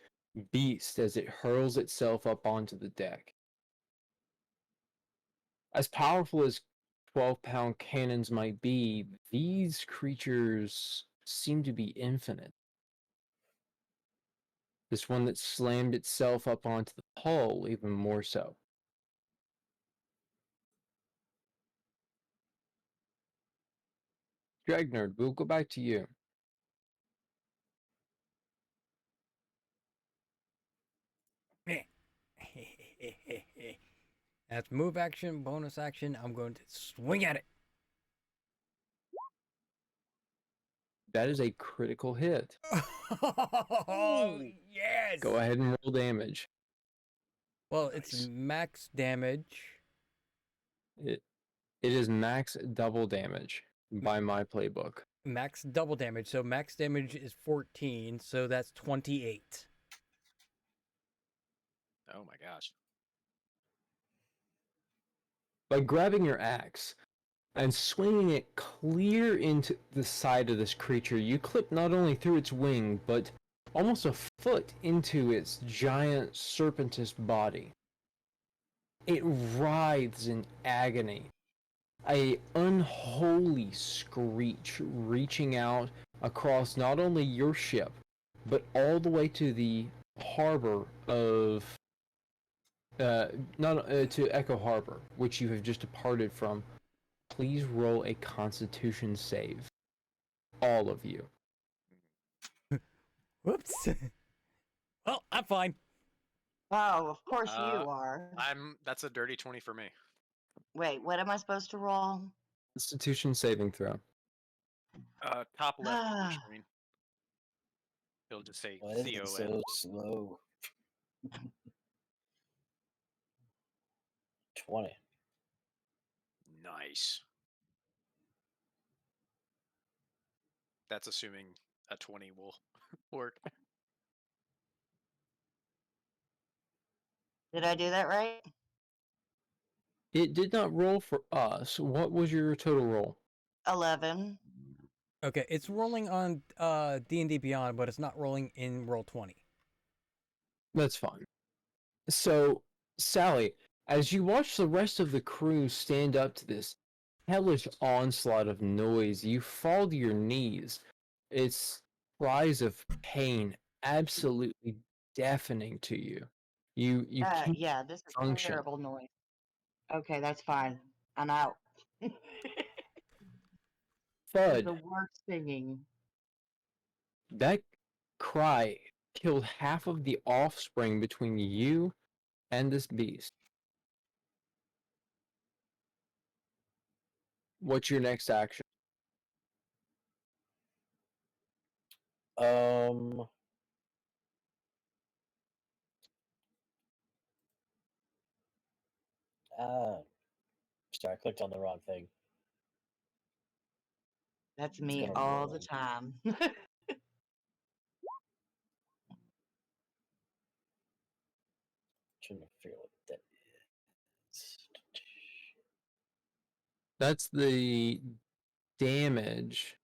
beast as it hurls itself up onto the deck. As powerful as 12-pound cannons might be, these creatures seem to be infinite. This one that slammed itself up onto the hull, even more so. Dragnerd, we'll go back to you. That's move action, bonus action. I'm going to swing at it. That is a critical hit. Oh, yes. Go ahead and roll damage. Well, it's Nice. max damage. It is max double damage by my playbook. Max double damage. So max damage is 14. So that's 28. Oh my gosh. By grabbing your axe and swinging it clear into the side of this creature, you clip not only through its wing, but almost a foot into its giant serpentous body. It writhes in agony, a unholy screech reaching out across not only your ship, but all the way to the harbor of to Echo Harbor, which you have just departed from. Please roll a Constitution save, all of you. Whoops. Well, I'm fine. Oh, of course you Uh, are. That's a dirty 20 for me. Wait, what am I supposed to roll? Constitution saving throw. Top left of your screen. It'll just say Why is it CON. so slow? 20. Nice. That's assuming a 20 will work. Did I do that right? It did not roll for us. What was your total roll? 11. Okay, it's rolling on D&D Beyond, but it's not rolling in Roll20. That's fine. So, Sally, as you watch the rest of the crew stand up to this hellish onslaught of noise, you fall to your knees. It's cries of pain, absolutely deafening to you. You can't Yeah, this is function. terrible noise. Okay, that's fine. I'm out. This is Thud. the worst singing. That cry killed half of the offspring between you and this beast. What's your next action? Um. Sorry, I clicked on the wrong thing. That's It's me gonna all the roll. time. Trying to figure out what that is. That's the damage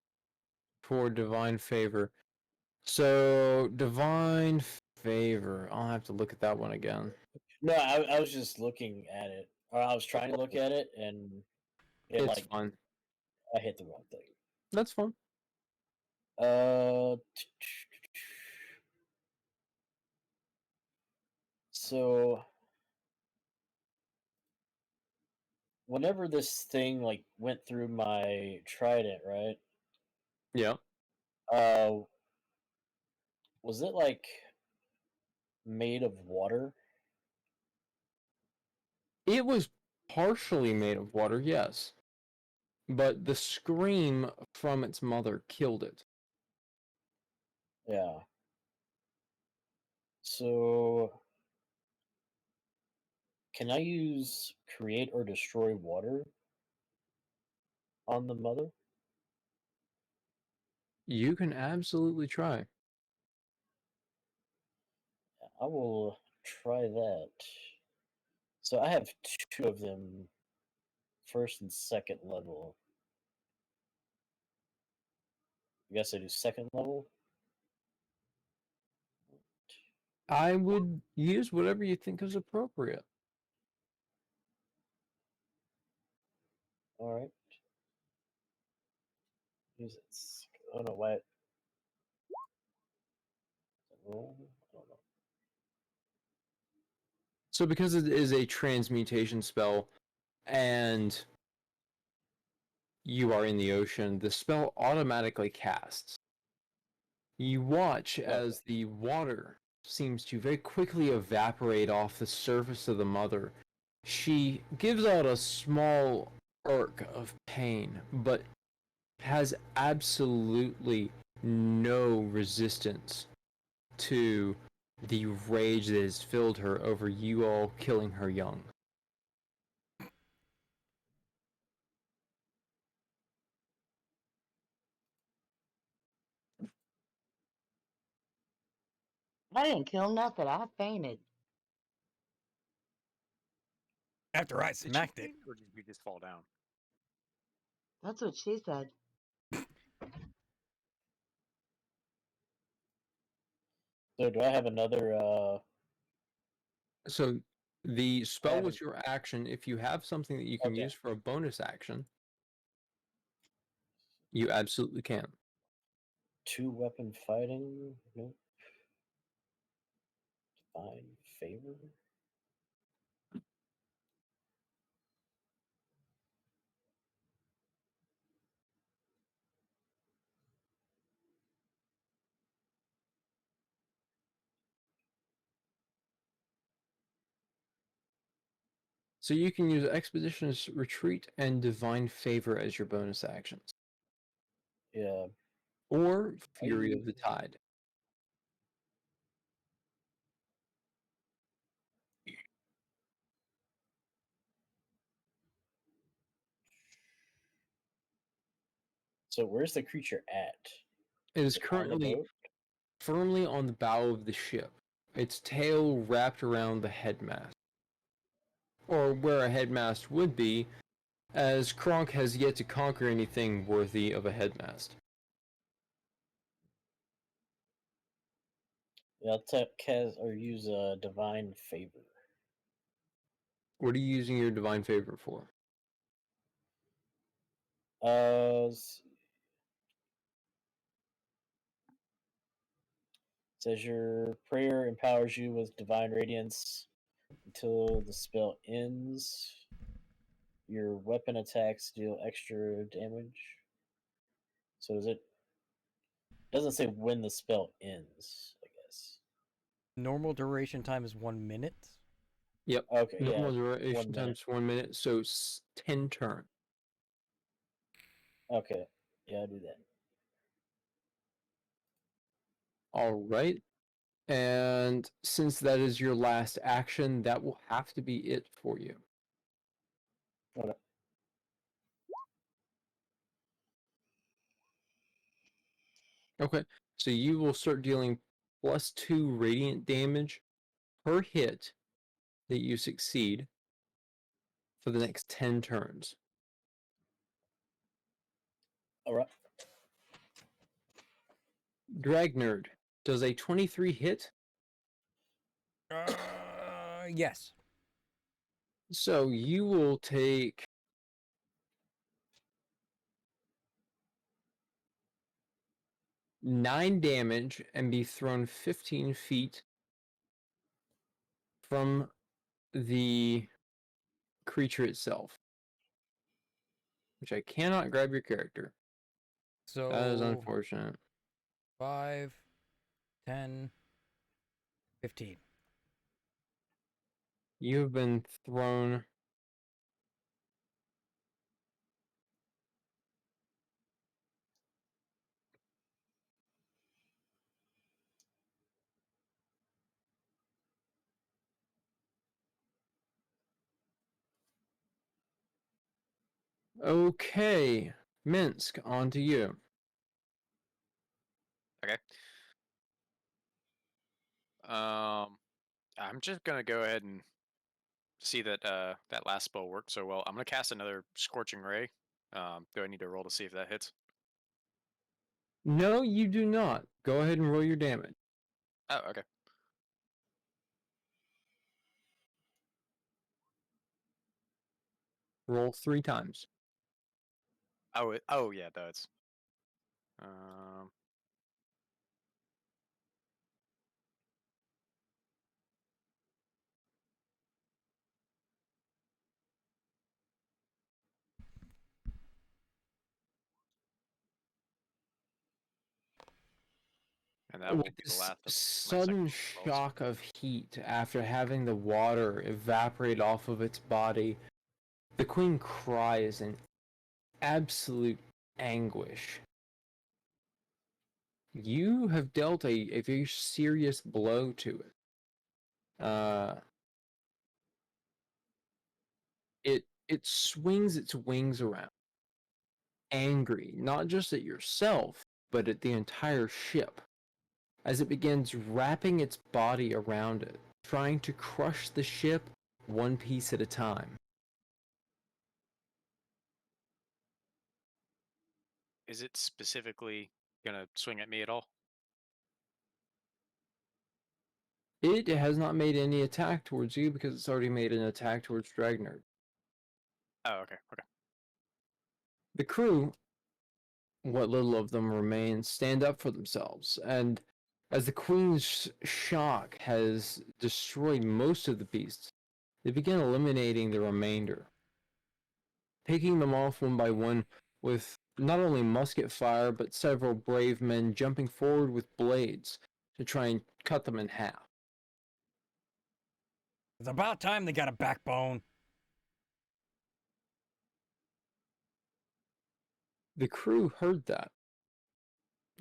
for Divine Favor. So, Divine Favor. I'll have to look at that one again. No, I was just looking at it, or I was trying to look at it, and it It's like fine. I hit the wrong thing. That's fine. So whenever this thing like went through my trident, right? Yeah. Uh, was it like made of water? It was partially made of water, yes. But the scream from its mother killed it. Yeah. So, can I use create or destroy water on the mother? You can absolutely try. I will try that. So I have two of them, first and second level. I guess I do second level. I would use whatever you think is appropriate. All right. Use it. I don't know why. Roll? I don't know. So because it is a transmutation spell and you are in the ocean, the spell automatically casts. You watch Okay. as the water seems to very quickly evaporate off the surface of the mother. She gives out a small irk of pain, but has absolutely no resistance to the rage that has filled her over you all killing her young. I didn't kill nothing. I fainted. After I Did you smacked it. faint, or did you just fall down? That's what she said. So do I have another? So the spell haven't- was your action. If you have something that you can Okay. use for a bonus action, you absolutely can. Two weapon fighting. Nope. Divine favor. So you can use Expedition's Retreat and Divine Favor as your bonus actions. Yeah. Or Fury of the Tide. So where's the creature at? It is On the currently boat? firmly on the bow of the ship, its tail wrapped around the headmast. Or where a headmast would be, as Kronk has yet to conquer anything worthy of a headmast. Yeah, I'll cast or use a divine favor. What are you using your Divine Favor for? Says your prayer empowers you with divine radiance until the spell ends. Your weapon attacks deal extra damage. So does it? Doesn't say when the spell ends. I guess. Normal duration time is 1 minute. Yep. Okay. Normal Yeah. duration 1 minute. times 1 minute, so 10 turn. Okay. Yeah, I'll do that. All right. And since that is your last action, that will have to be it for you. Okay. Okay. So you will start dealing +2 radiant damage per hit that you succeed for the next 10 turns. All right. Dragnerd, does a 23 hit? Yes. So you will take 9 damage and be thrown 15 feet from the creature itself. Which I cannot grab your character. So That is unfortunate. 5, 10, 15. You have been thrown Okay, Minsk, on to you. Okay. I'm just gonna go ahead and see that that last spell worked so well. I'm gonna cast another Scorching Ray. Do I need to roll to see if that hits? No, you do not. Go ahead and roll your damage. Oh, okay. Roll 3 times. Oh yeah, that's. Um, and that will With be the this last of my second sudden spells. shock of heat after having the water evaporate off of its body, the queen cries in absolute anguish. You have dealt a very serious blow to it. It swings its wings around, angry, not just at yourself, but at the entire ship, as it begins wrapping its body around it, trying to crush the ship one piece at a time. Is it specifically gonna swing at me at all? It has not made any attack towards you because it's already made an attack towards Dragnerd. Oh, okay, okay. The crew, what little of them remains, stand up for themselves, and as the queen's shock has destroyed most of the beasts, they begin eliminating the remainder, picking them off one by one with not only musket fire, but several brave men jumping forward with blades to try and cut them in half. It's about time they got a backbone. The crew heard that,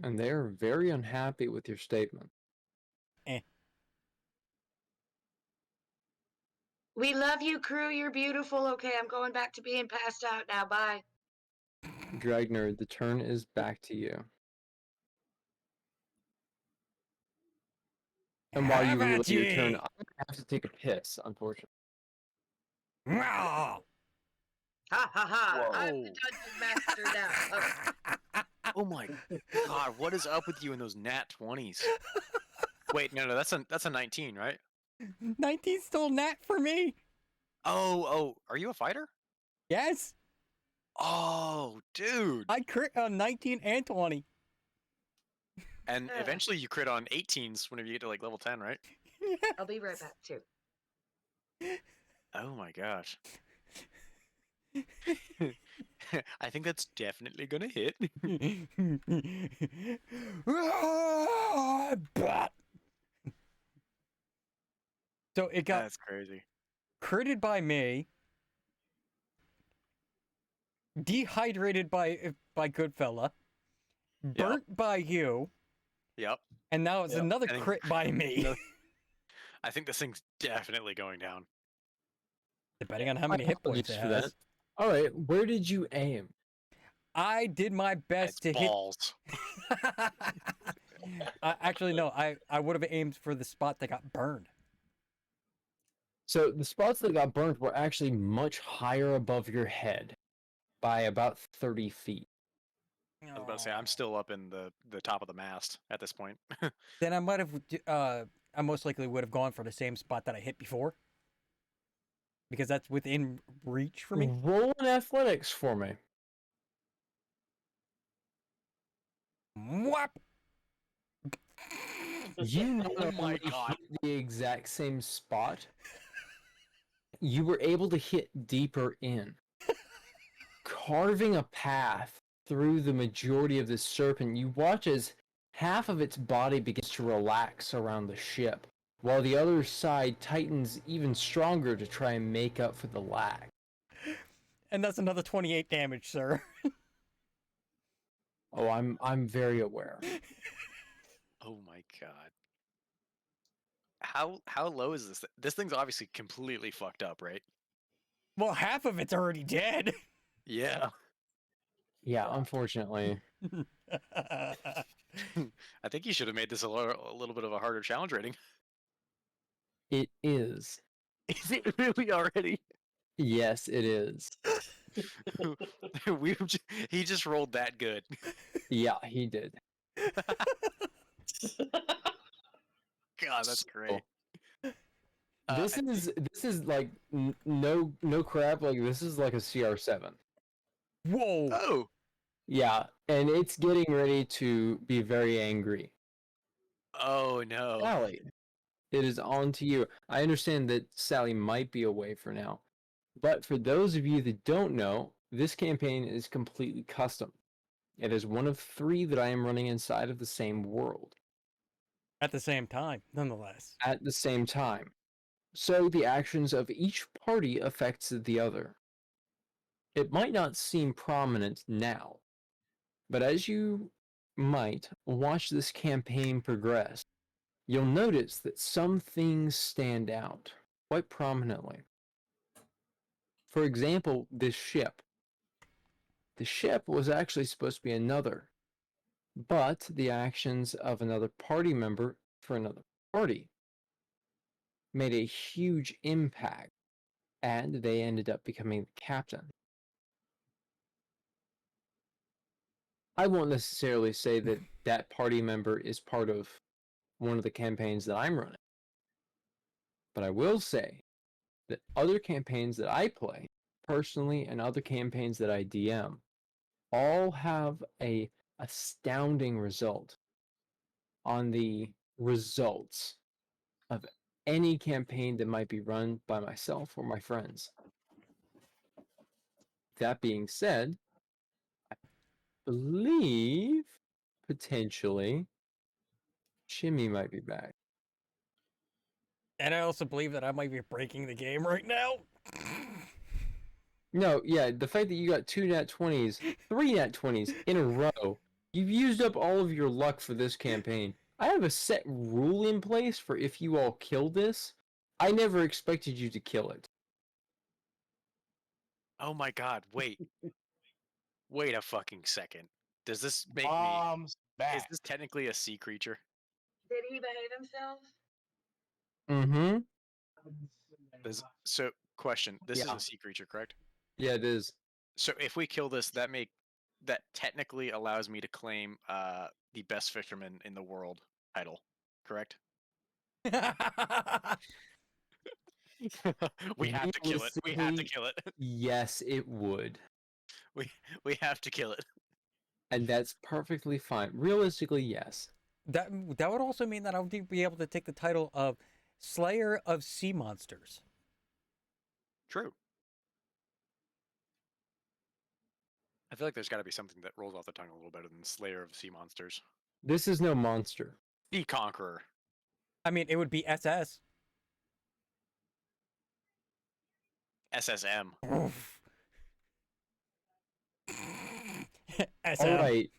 and they are very unhappy with your statement. Eh. We love you, crew. You're beautiful. Okay, I'm going back to being passed out now. Bye. Dragnerd, the turn is back to you. And while you Have relay at your turn, ye! I'm gonna have to take a piss, unfortunately. Meow. Ha ha ha. I'm Whoa. the dungeon master now. Oh my god, what is up with you in those nat 20s? Wait, no, that's a 19, right? 19 still nat for me. Oh, are you a fighter? Yes, Oh, dude. I crit on 19 and 20. And eventually you crit on 18s whenever you get to like level 10, right? I'll be right back too. Oh my gosh. I think that's definitely gonna hit. Bat. So it got That's crazy. critted by me, dehydrated by Goodfella, burnt by you, Yep. and now it's Yep. another I think- crit by me. No. I think this thing's definitely going down. Depending on how many hit points it Apologies for that. has. All right, where did you aim? I did my It's best to hit. balls. Actually, no. I would have aimed for the spot that got burned. So the spots that got burnt were actually much higher above your head by about 30 feet. I was about to say I'm still up in the top of the mast at this point. Then I might have. I most likely would have gone for the same spot that I hit before, because that's within reach for me. Roll an athletics for me. Whap! You not Oh my only God. hit the exact same spot, you were able to hit deeper in, carving a path through the majority of this serpent. You watch as half of its body begins to relax around the ship, while the other side tightens even stronger to try and make up for the lag. And that's another 28 damage, sir. Oh, I'm very aware. Oh my god. How low is this? This thing's obviously completely fucked up, right? Well, half of it's already dead. Yeah. Yeah, unfortunately. I think you should have made this a little bit of a harder challenge rating. It is. Is it really already? Yes, it is. He just rolled that good. Yeah, he did. God, that's great. This is like no crap. Like this is like a CR7. Whoa! Oh. Yeah, and it's getting ready to be very angry. Oh no. Sally, it is on to you. I understand that Sally might be away for now, but for those of you that don't know, this campaign is completely custom. It is one of 3 that I am running inside of the same world At the same time, nonetheless. at the same time. So the actions of each party affects the other. It might not seem prominent now, but as you might watch this campaign progress, you'll notice that some things stand out quite prominently. For example, this ship. The ship was actually supposed to be another, but the actions of another party member for another party made a huge impact, and they ended up becoming the captain. I won't necessarily say that that party member is part of one of the campaigns that I'm running, but I will say that other campaigns that I play personally and other campaigns that I DM all have a astounding result on the results of any campaign that might be run by myself or my friends. That being said, I believe potentially Shimmy might be back. And I also believe that I might be breaking the game right now. No, yeah, the fact that you got 2 nat 20s, 3 nat 20s in a row, you've used up all of your luck for this campaign. I have a set rule in place for if you all kill this. I never expected you to kill it. Oh my God! Wait. Wait a fucking second. Does this make me? Bombs Is back. this technically a sea creature? Did he behave himself? Mm-hmm. So, question. This is Yeah. a sea creature, correct? Yeah, it is. So if we kill this, that technically allows me to claim the best fisherman in the world title, correct? We have to kill it. We have to Realistically, kill it. yes, it would. We have to kill it. And that's perfectly fine. Realistically, yes. That would also mean that I would be able to take the title of Slayer of Sea Monsters. True. I feel like there's got to be something that rolls off the tongue a little better than Slayer of Sea Monsters. This is no monster. The Conqueror. I mean, it would be SS. SSM. SM. All right.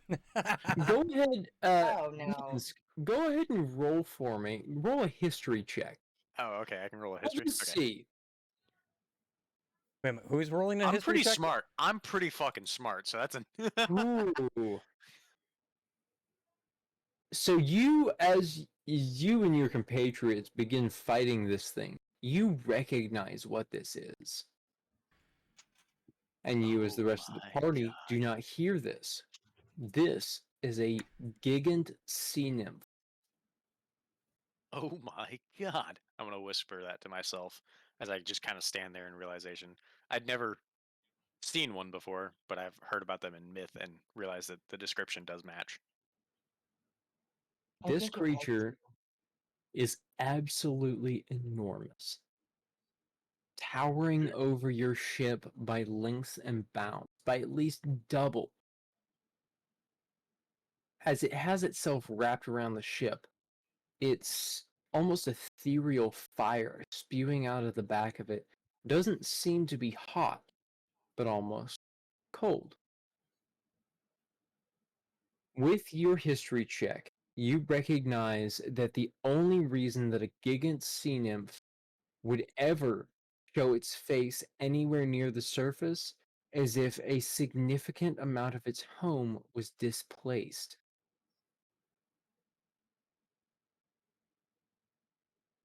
Go ahead. Oh no. Vince, go ahead and roll for me. Roll a history check. Oh, okay. I can roll a Let's history. just Okay. see. Wait a minute, who's rolling a I'm history pretty check? smart. I'm pretty fucking smart. So that's a. Ooh. So you, as you and your compatriots begin fighting this thing, you recognize what this is. And you, as the rest of my the party, do not hear this. This is a gigant sea nymph. Oh my God. I'm going to whisper that to myself as I just kind of stand there in realization. I'd never seen one before, but I've heard about them in myth and realized that the description does match. I This think it likes creature is absolutely enormous, towering over your ship by lengths and bounds, by at least double. As it has itself wrapped around the ship, it's almost ethereal fire spewing out of the back of it. Doesn't seem to be hot, but almost cold. With your history check, you recognize that the only reason that a gigant sea nymph would ever show its face anywhere near the surface as if a significant amount of its home was displaced.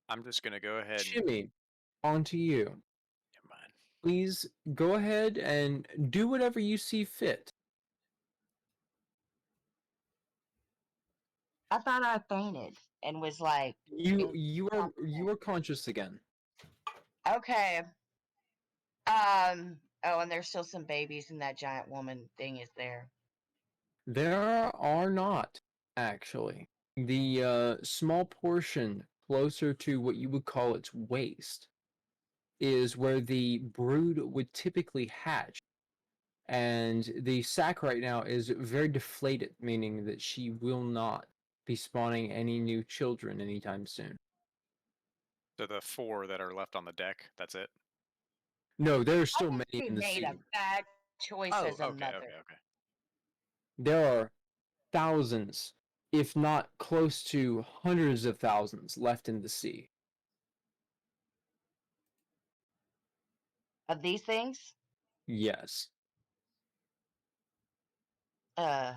I'm just gonna go ahead and Jimmy, on to you. never mind. Please go ahead and do whatever you see fit. I thought I fainted and was like, You are conscious again. okay. Oh, and there's still some babies, and that giant woman thing is there. There are not, actually. The small portion closer to what you would call its waist is where the brood would typically hatch. And the sac right now is very deflated, meaning that she will not be spawning any new children anytime soon. So the 4 that are left on the deck, that's it. No, there are I still think many she in the made sea. a bad choice Oh, as a okay, mother. okay. There are thousands, if not close to hundreds of thousands, left in the sea. Of these things, Yes. I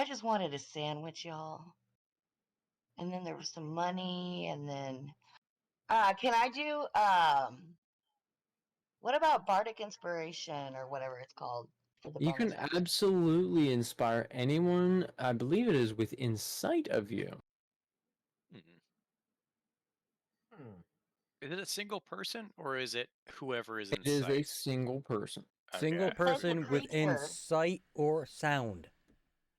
just wanted a sandwich, y'all. And then there was some money, and then, can I do, what about Bardic Inspiration or whatever it's called for the You bonus can action? absolutely inspire anyone, I believe it is within sight of you. Mm-mm. Is it a single person or is it whoever is in It is a sight? single person. Single Okay. person within creature. sight or sound.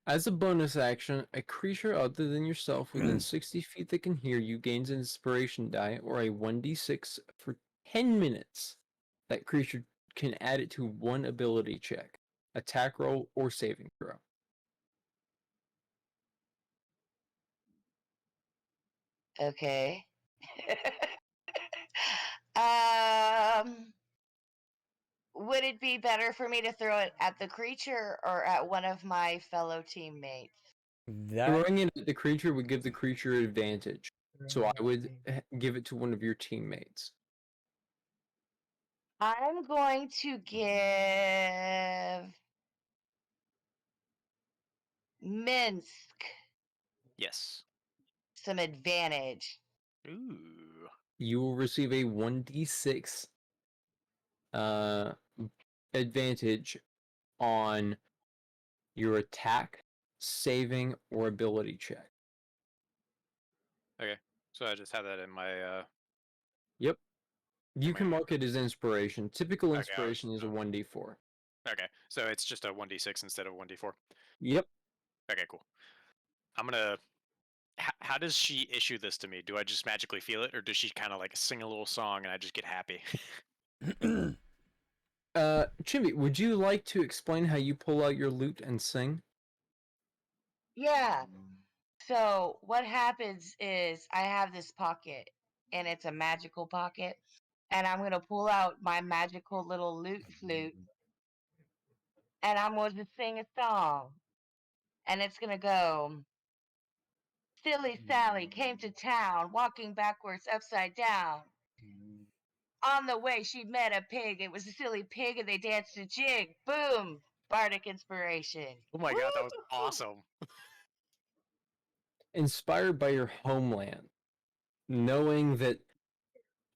As a bonus action, a creature other than yourself within 60 feet that can hear you gains an inspiration die or a 1d6 for 10 minutes. That creature can add it to one ability check, attack roll, or saving throw. Okay. um, would it be better for me to throw it at the creature or at one of my fellow teammates? That Throwing it at the creature would give the creature advantage, so I would give it to one of your teammates. I'm going to give Minsk Yes. some advantage. Ooh. You will receive a 1d6 advantage on your attack, saving, or ability check. Okay. So I just have that in my Yep. You in my can mark it as inspiration. Typical Okay, I was inspiration is a 1d4. okay. So it's just a 1d6 instead of 1d4. Yep. Okay, cool. I'm gonna. How does she issue this to me? Do I just magically feel it, or does she kind of like sing a little song and I just get happy? Chimby, would you like to explain how you pull out your lute and sing? Yeah. So what happens is I have this pocket and it's a magical pocket and I'm going to pull out my magical little lute flute and I'm going to sing a song and it's going to go Silly Sally came to town walking backwards upside down. On the way she met a pig. It was a silly pig and they danced a jig. Boom! Bardic inspiration. Oh my god, that was Woo! awesome. Inspired by your homeland, knowing that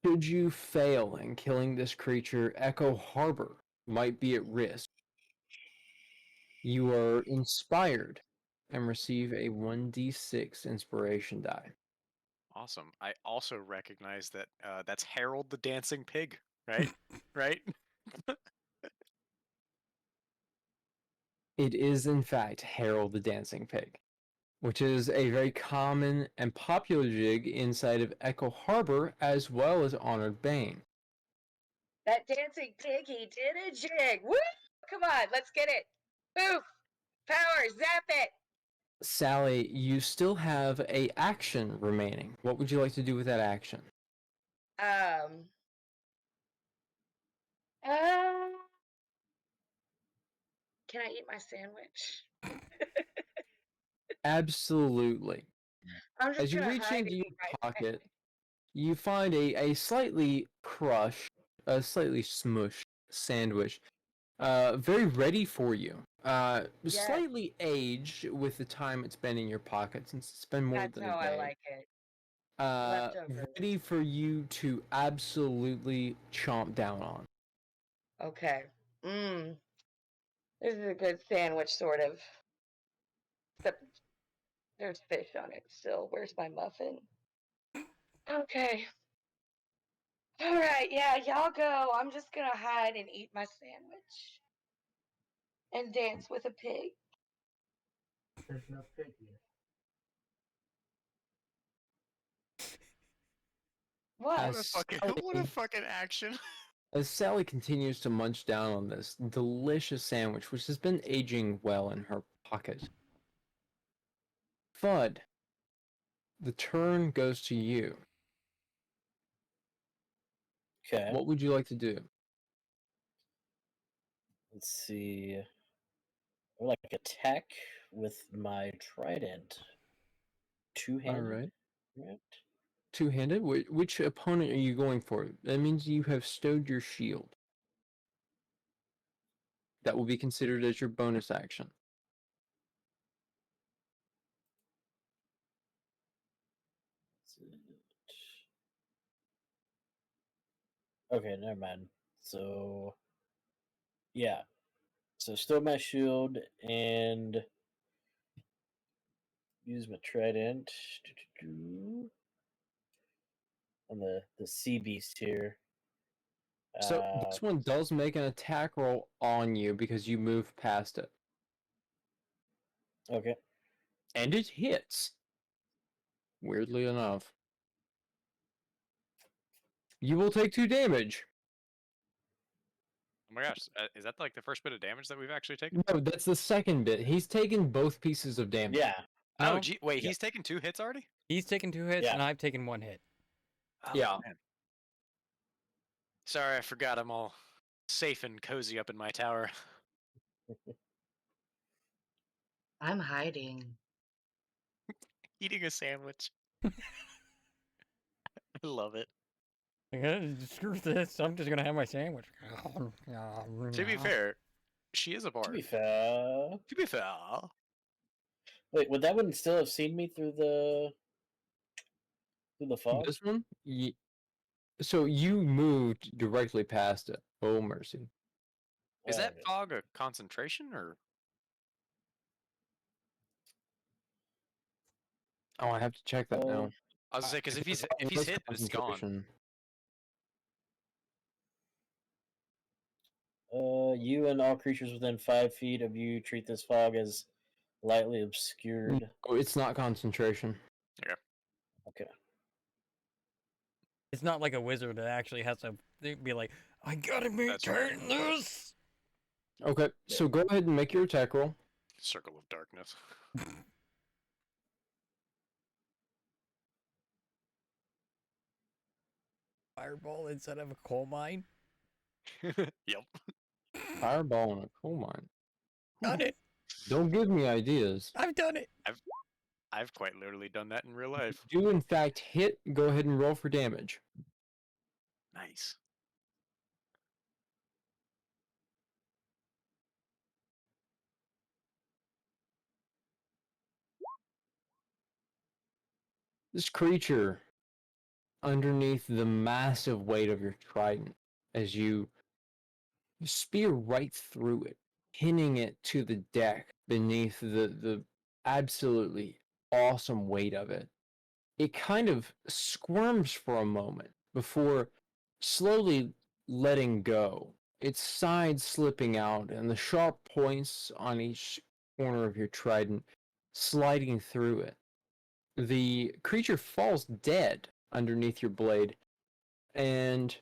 should you fail in killing this creature, Echo Harbor might be at risk. You are inspired and receive a 1d6 inspiration die. Awesome. I also recognize that that's Harold the Dancing Pig, right? Right? It is, in fact, Harold the Dancing Pig, which is a very common and popular jig inside of Echo Harbor as well as Honored Bane. That dancing pig, he did a jig. Woo! Come on, let's get it. Poof! Power, zap it! Sally, you still have a action remaining. What would you like to do with that action? Um. Uh, can I eat my sandwich? Absolutely. I'm just As you gonna reach hide and into your eat my pocket, you find a slightly crushed, a slightly smushed sandwich. Very ready for you. Slightly aged with the time it's been in your pocket since it's been more That's than how a I day. like it. Uh, Leftovers. ready for you to absolutely chomp down on. Okay. Mmm. This is a good sandwich, sort of. Except there's fish on it still. Where's my muffin? Okay. All right. Yeah, y'all go. I'm just gonna hide and eat my sandwich and dance with a pig. There's no pig here. What? What a As fucking what a fucking action. As Sally continues to munch down on this delicious sandwich, which has been aging well in her pocket, Fudd, the turn goes to you. Okay. What would you like to do? Let's see. I would like attack with my trident. Two-handed. All right. Right. Two-handed? Which opponent are you going for? That means you have stowed your shield. That will be considered as your bonus action. Okay, never mind. So, yeah. So, still my shield and use my trident on the sea beast here. So this one does make an attack roll on you because you move past it. Okay. And it hits. Weirdly enough. You will take 2 damage. Oh my gosh, is that like the first bit of damage that we've actually taken? No, that's the second bit. He's taken both pieces of damage. Yeah. Oh, No. gee, wait, Yeah. he's taken 2 hits already? He's taken 2 hits, Yeah. and I've taken 1 hit. Oh, Yeah. man. Sorry, I forgot I'm all safe and cozy up in my tower. I'm hiding. Eating a sandwich. I love it. Screw this. I'm just gonna have my sandwich. To be fair, she is a To bard. be fair. To be fair. Wait, would that one still have seen me through the fog? This one? So you moved directly past it. Oh, mercy. Is that Okay. fog a concentration or? Oh, I have to check that now. I was gonna say because if he's hit, it's gone. concentration. You and all creatures within 5 feet of you treat this fog as lightly obscured. Oh, it's not concentration. Okay. It's not like a wizard that actually has to be like, I gotta That's right. maintain this. Okay, so go ahead and make your attack roll. Circle of darkness. Fireball instead of a coal mine. Yep. Fireball in a coal mine. Done it. Don't give me ideas. I've done it. I've quite literally done that in real life. Do in fact hit, go ahead and roll for damage. Nice. This creature, underneath the massive weight of your trident, as you spear right through it, pinning it to the deck beneath the absolutely awesome weight of it. It kind of squirms for a moment before slowly letting go, its sides slipping out and the sharp points on each corner of your trident sliding through it. The creature falls dead underneath your blade, and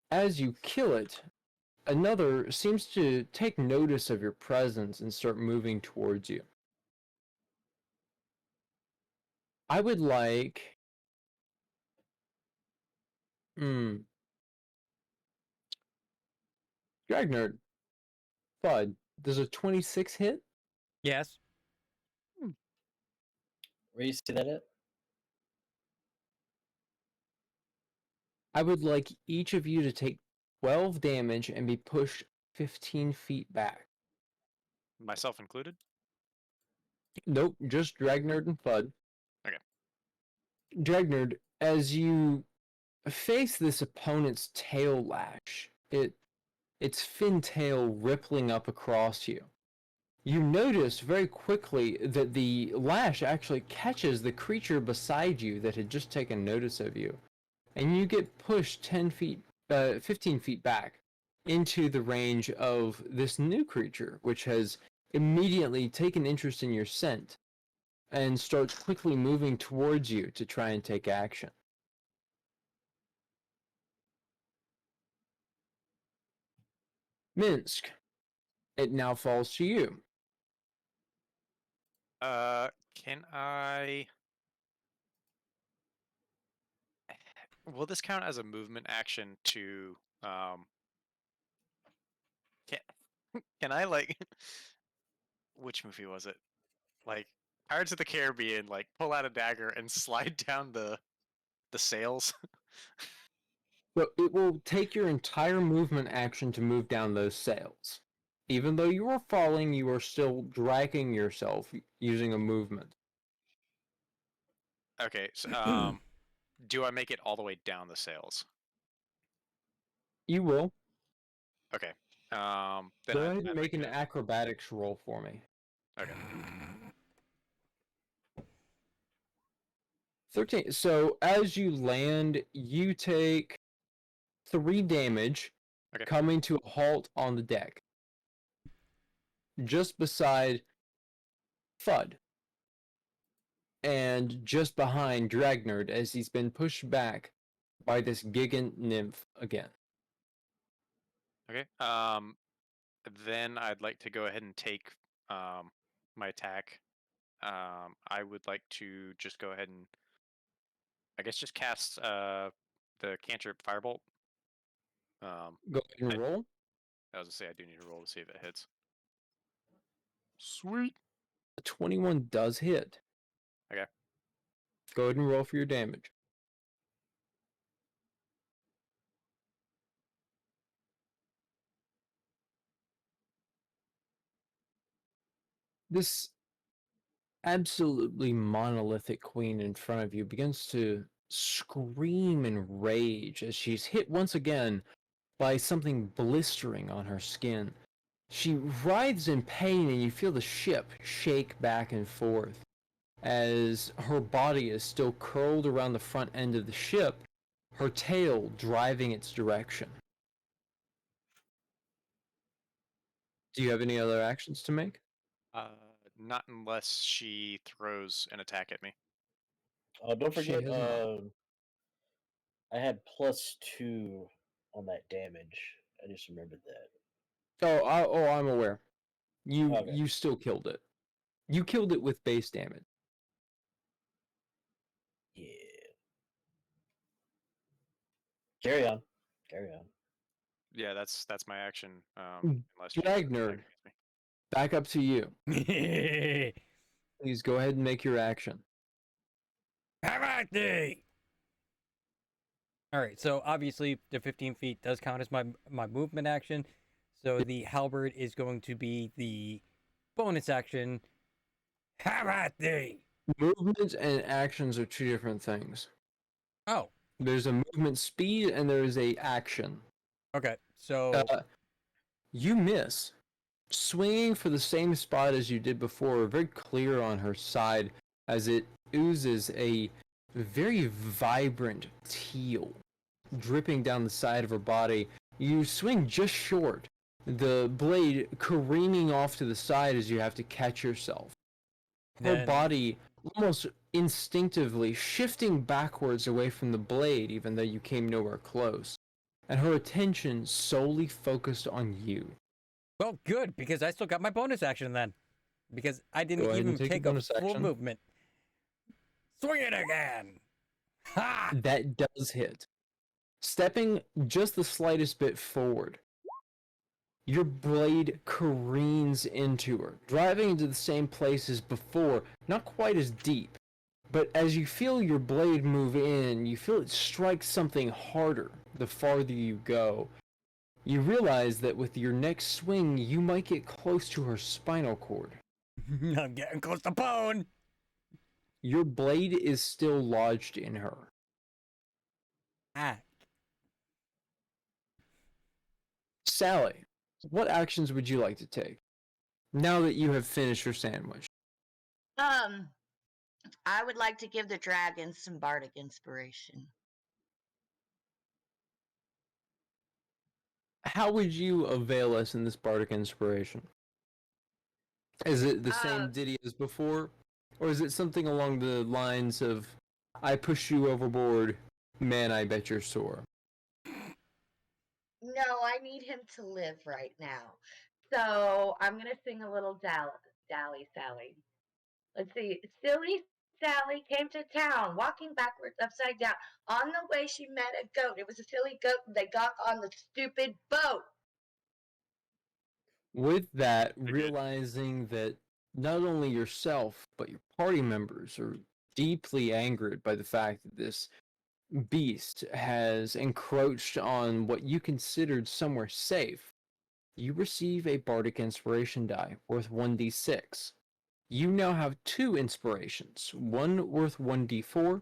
as you kill it, another seems to take notice of your presence and start moving towards you. I would like. Dragnerd, Fudd, does a 26 hit? Yes. Where you see that at? I would like each of you to take 12 damage and be pushed 15 feet back. Myself included. Nope, just Dragnerd and Fudd. Okay. Dragnerd, as you face this opponent's tail lash, its fin tail rippling up across you, you notice very quickly that the lash actually catches the creature beside you that had just taken notice of you, and you get pushed 15 feet back into the range of this new creature, which has immediately taken interest in your scent and starts quickly moving towards you to try and take action. Minsk, it now falls to you. Can I? Will this count as a movement action to Can can I like which movie was it? Like Pirates of the Caribbean, like pull out a dagger and slide down the sails. But it will take your entire movement action to move down those sails. Even though you are falling, you are still dragging yourself using a movement. Okay, so do I make it all the way down the sails? You will. Okay. Then Go I'd ahead and make like an to- acrobatics roll for me. Okay. 13. So as you land, you take 3 damage Okay. coming to a halt on the deck. Just beside Fudd. And just behind Dragnerd as he's been pushed back by this gigant nymph again. Okay. Then I'd like to go ahead and take my attack. I would like to just go ahead and I guess just cast the cantrip firebolt. Go ahead and roll. I was gonna say I do need to roll to see if it hits. Sweet. A 21 does hit. Okay. Go ahead and roll for your damage. This absolutely monolithic queen in front of you begins to scream in rage as she's hit once again by something blistering on her skin. She writhes in pain and you feel the ship shake back and forth as her body is still curled around the front end of the ship, her tail driving its direction. Do you have any other actions to make? Not unless she throws an attack at me. Don't She forget, has not. I had +2 on that damage. I just remembered that. I'm aware. You Okay. you still killed it. You killed it with base damage. Yeah. Carry on. Carry on. Yeah, that's my action. Mm, Unless she throws an attack Dragnerd, against me. back up to you. Please go ahead and make your action. Have at thee! All right, so obviously the 15 feet does count as my movement action. So the halberd is going to be the bonus action. Have at thee! Movements and actions are 2 different things. Oh, There's a movement speed and there is a action. okay. So You miss. Swinging for the same spot as you did before, very clear on her side as it oozes a very vibrant teal dripping down the side of her body. You swing just short, the blade careening off to the side as you have to catch yourself. Her Then- body almost instinctively shifting backwards away from the blade, even though you came nowhere close. And her attention solely focused on you. well, good, because I still got my bonus action then. Because I Go didn't ahead and even take your take a bonus full action. movement. Swing it again! Ha! That does hit. Stepping just the slightest bit forward, your blade careens into her, driving into the same place as before, not quite as deep. But as you feel your blade move in, you feel it strike something harder the farther you go. You realize that with your next swing, you might get close to her spinal cord. I'm getting close to bone. Your blade is still lodged in her. Ah. Sally, what actions would you like to take now that you have finished your sandwich? I would like to give the dragon some bardic inspiration. How would you avail us in this bardic inspiration? Is it the Uh, same ditty as before? Or is it something along the lines of, I push you overboard, man, I bet you're sore? No, I need him to live right now. So I'm gonna sing a little Dally Sally. Let's see. Silly Sally came to town, walking backwards upside down. On the way, she met a goat. It was a silly goat, and they got on the stupid boat. With that, good. realizing that not only yourself, but your party members are deeply angered by the fact that this beast has encroached on what you considered somewhere safe, you receive a bardic inspiration die worth 1d6. You now have 2 inspirations, one worth 1d4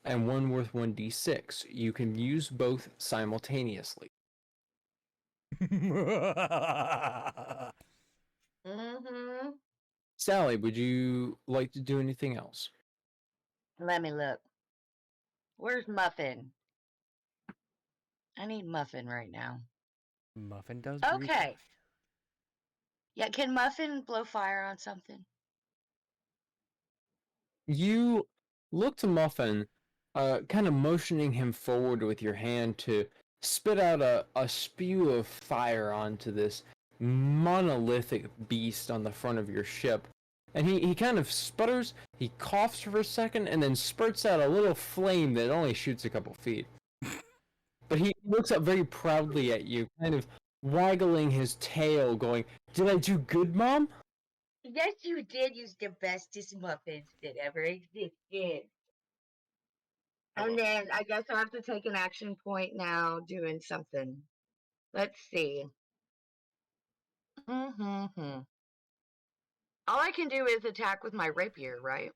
and one worth 1d6. You can use both simultaneously. Mm-hmm. Sally, would you like to do anything else? Let me look. Where's Muffin? I need Muffin right now. Muffin does breathe Okay. fire. Yeah, can Muffin blow fire on something? You look to Muffin, kind of motioning him forward with your hand to spit out a spew of fire onto this monolithic beast on the front of your ship. And he kind of sputters, he coughs for a second, and then spurts out a little flame that only shoots a couple feet. But he looks up very proudly at you, kind of waggling his tail, going, "Did I do good, Mom?" Yes, you did use the bestest muffins that ever existed. Hello. And then I guess I'll have to take an action point now doing something. Let's see. Mm-hmm. All I can do is attack with my rapier, right?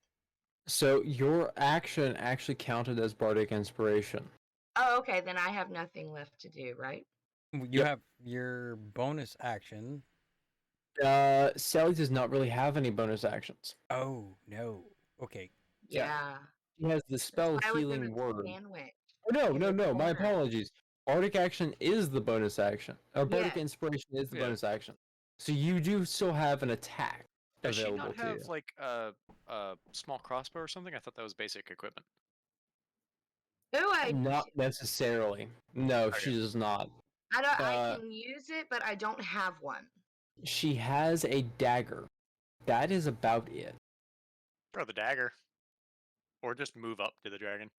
So your action actually counted as bardic inspiration. Oh, okay. Then I have nothing left to do, right? You Yep. have your bonus action. Sally does not really have any bonus actions. Oh no. Okay. Yeah. She has the spell I was healing gonna word. sandwich. Oh no, in no, the no! My corner. apologies. Bardic action is the bonus action. Or bardic Yeah. inspiration is the Yeah. bonus action. So you do still have an attack Does she available not to you. have like a small crossbow or something? I thought that was basic equipment. Ooh, Not necessarily. No, Okay. she does not. I can use it, but I don't have one. She has a dagger. That is about it. Throw the dagger, or just move up to the dragon.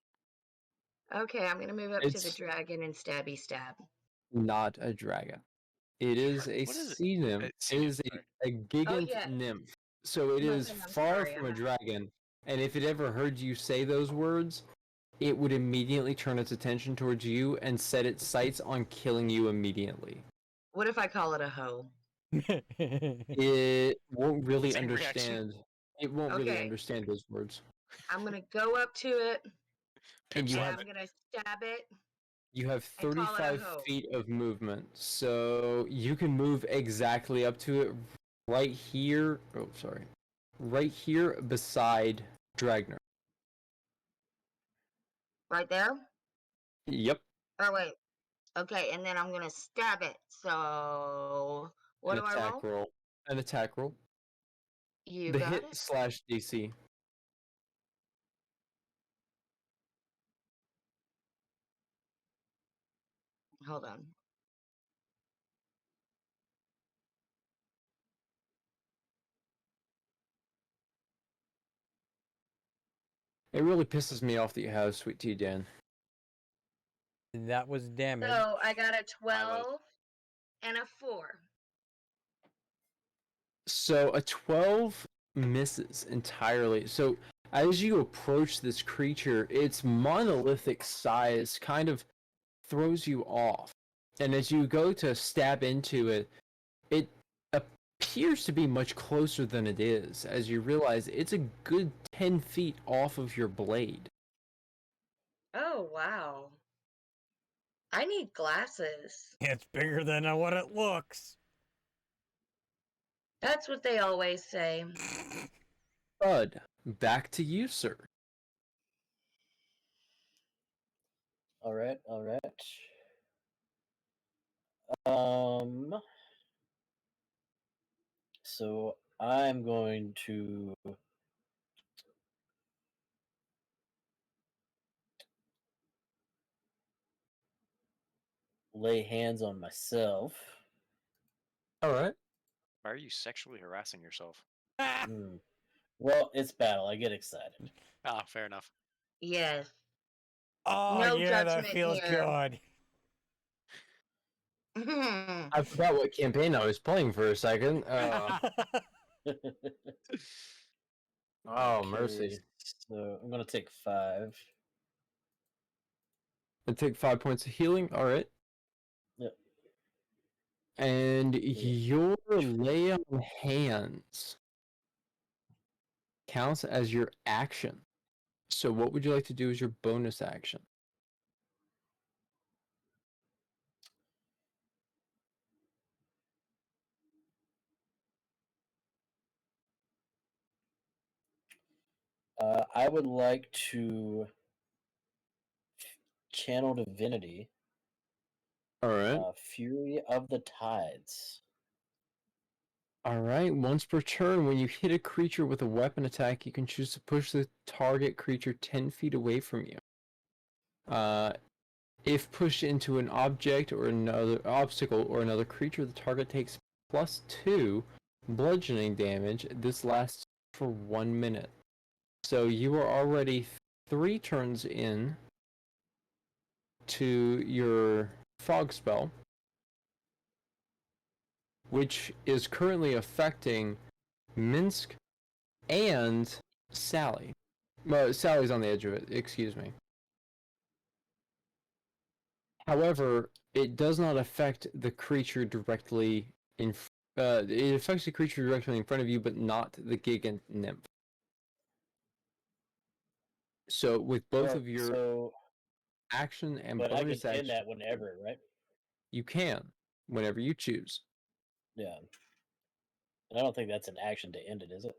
Okay, I'm gonna move up to the It's dragon and stabby stab. not a dragon. It is a What is it? sea nymph. Sea It nymph, is sorry. a gigant yes. nymph. So it is Muffin, I'm far sorry, from I'm a dragon. And if it ever heard you say those words, it would immediately turn its attention towards you and set its sights on killing you immediately. What if I call it a hoe? It won't really Same reaction. understand. It won't really Okay. understand those words. I'm gonna go up to it And you Pip have I'm gonna stab it. You have And call it a 35 hoe. feet of movement, so you can move exactly up to it right here. Oh, sorry. Right here beside Dragner. Right there? Yep. Oh wait. Okay, and then I'm gonna stab it. So what An do I attack roll? roll. An attack roll. You The got hit it? slash DC. Hold on. It really pisses me off that you have Sweet Tea, Dan. That was damage. So I got a I was. 12 and a 4. So a 12 misses entirely. So as you approach this creature, its monolithic size kind of throws you off. And as you go to stab into it, it appears to be much closer than it is, as you realize it's a good 10 feet off of your blade. Oh, wow. I need glasses. It's bigger than what it looks. That's what they always say. Bud, back to you, sir. All right, all right. Um. So I'm going to lay hands on myself. All right. Why are you sexually harassing yourself? Hmm. Well, it's battle. I get excited. Ah, fair enough. Yes. Oh, No yeah, that judgment feels here. good. I forgot what campaign I was playing for a second. Oh, mercy. Okay, so I'm gonna take 5. I take 5 points of healing. All right. Yep. And Yeah. your lay on hands counts as your action. So what would you like to do as your bonus action? I would like to channel divinity, All right. Fury of the Tides. All right. Once per turn, when you hit a creature with a weapon attack, you can choose to push the target creature 10 feet away from you. If pushed into an object or another obstacle or another creature, the target takes +2 bludgeoning damage. This lasts for 1 minute. So you are already 3 turns in to your fog spell, which is currently affecting Minsk and Sally. Well, Sally's on the edge of it, excuse me. However, it does not affect the creature directly in. It affects the creature directly in front of you, but not the Gigant Nymph. So, with both Well, of your so, action and but I can bonus end action, that whenever, right? you can, whenever you choose. Yeah. And I don't think that's an action to end it, is it?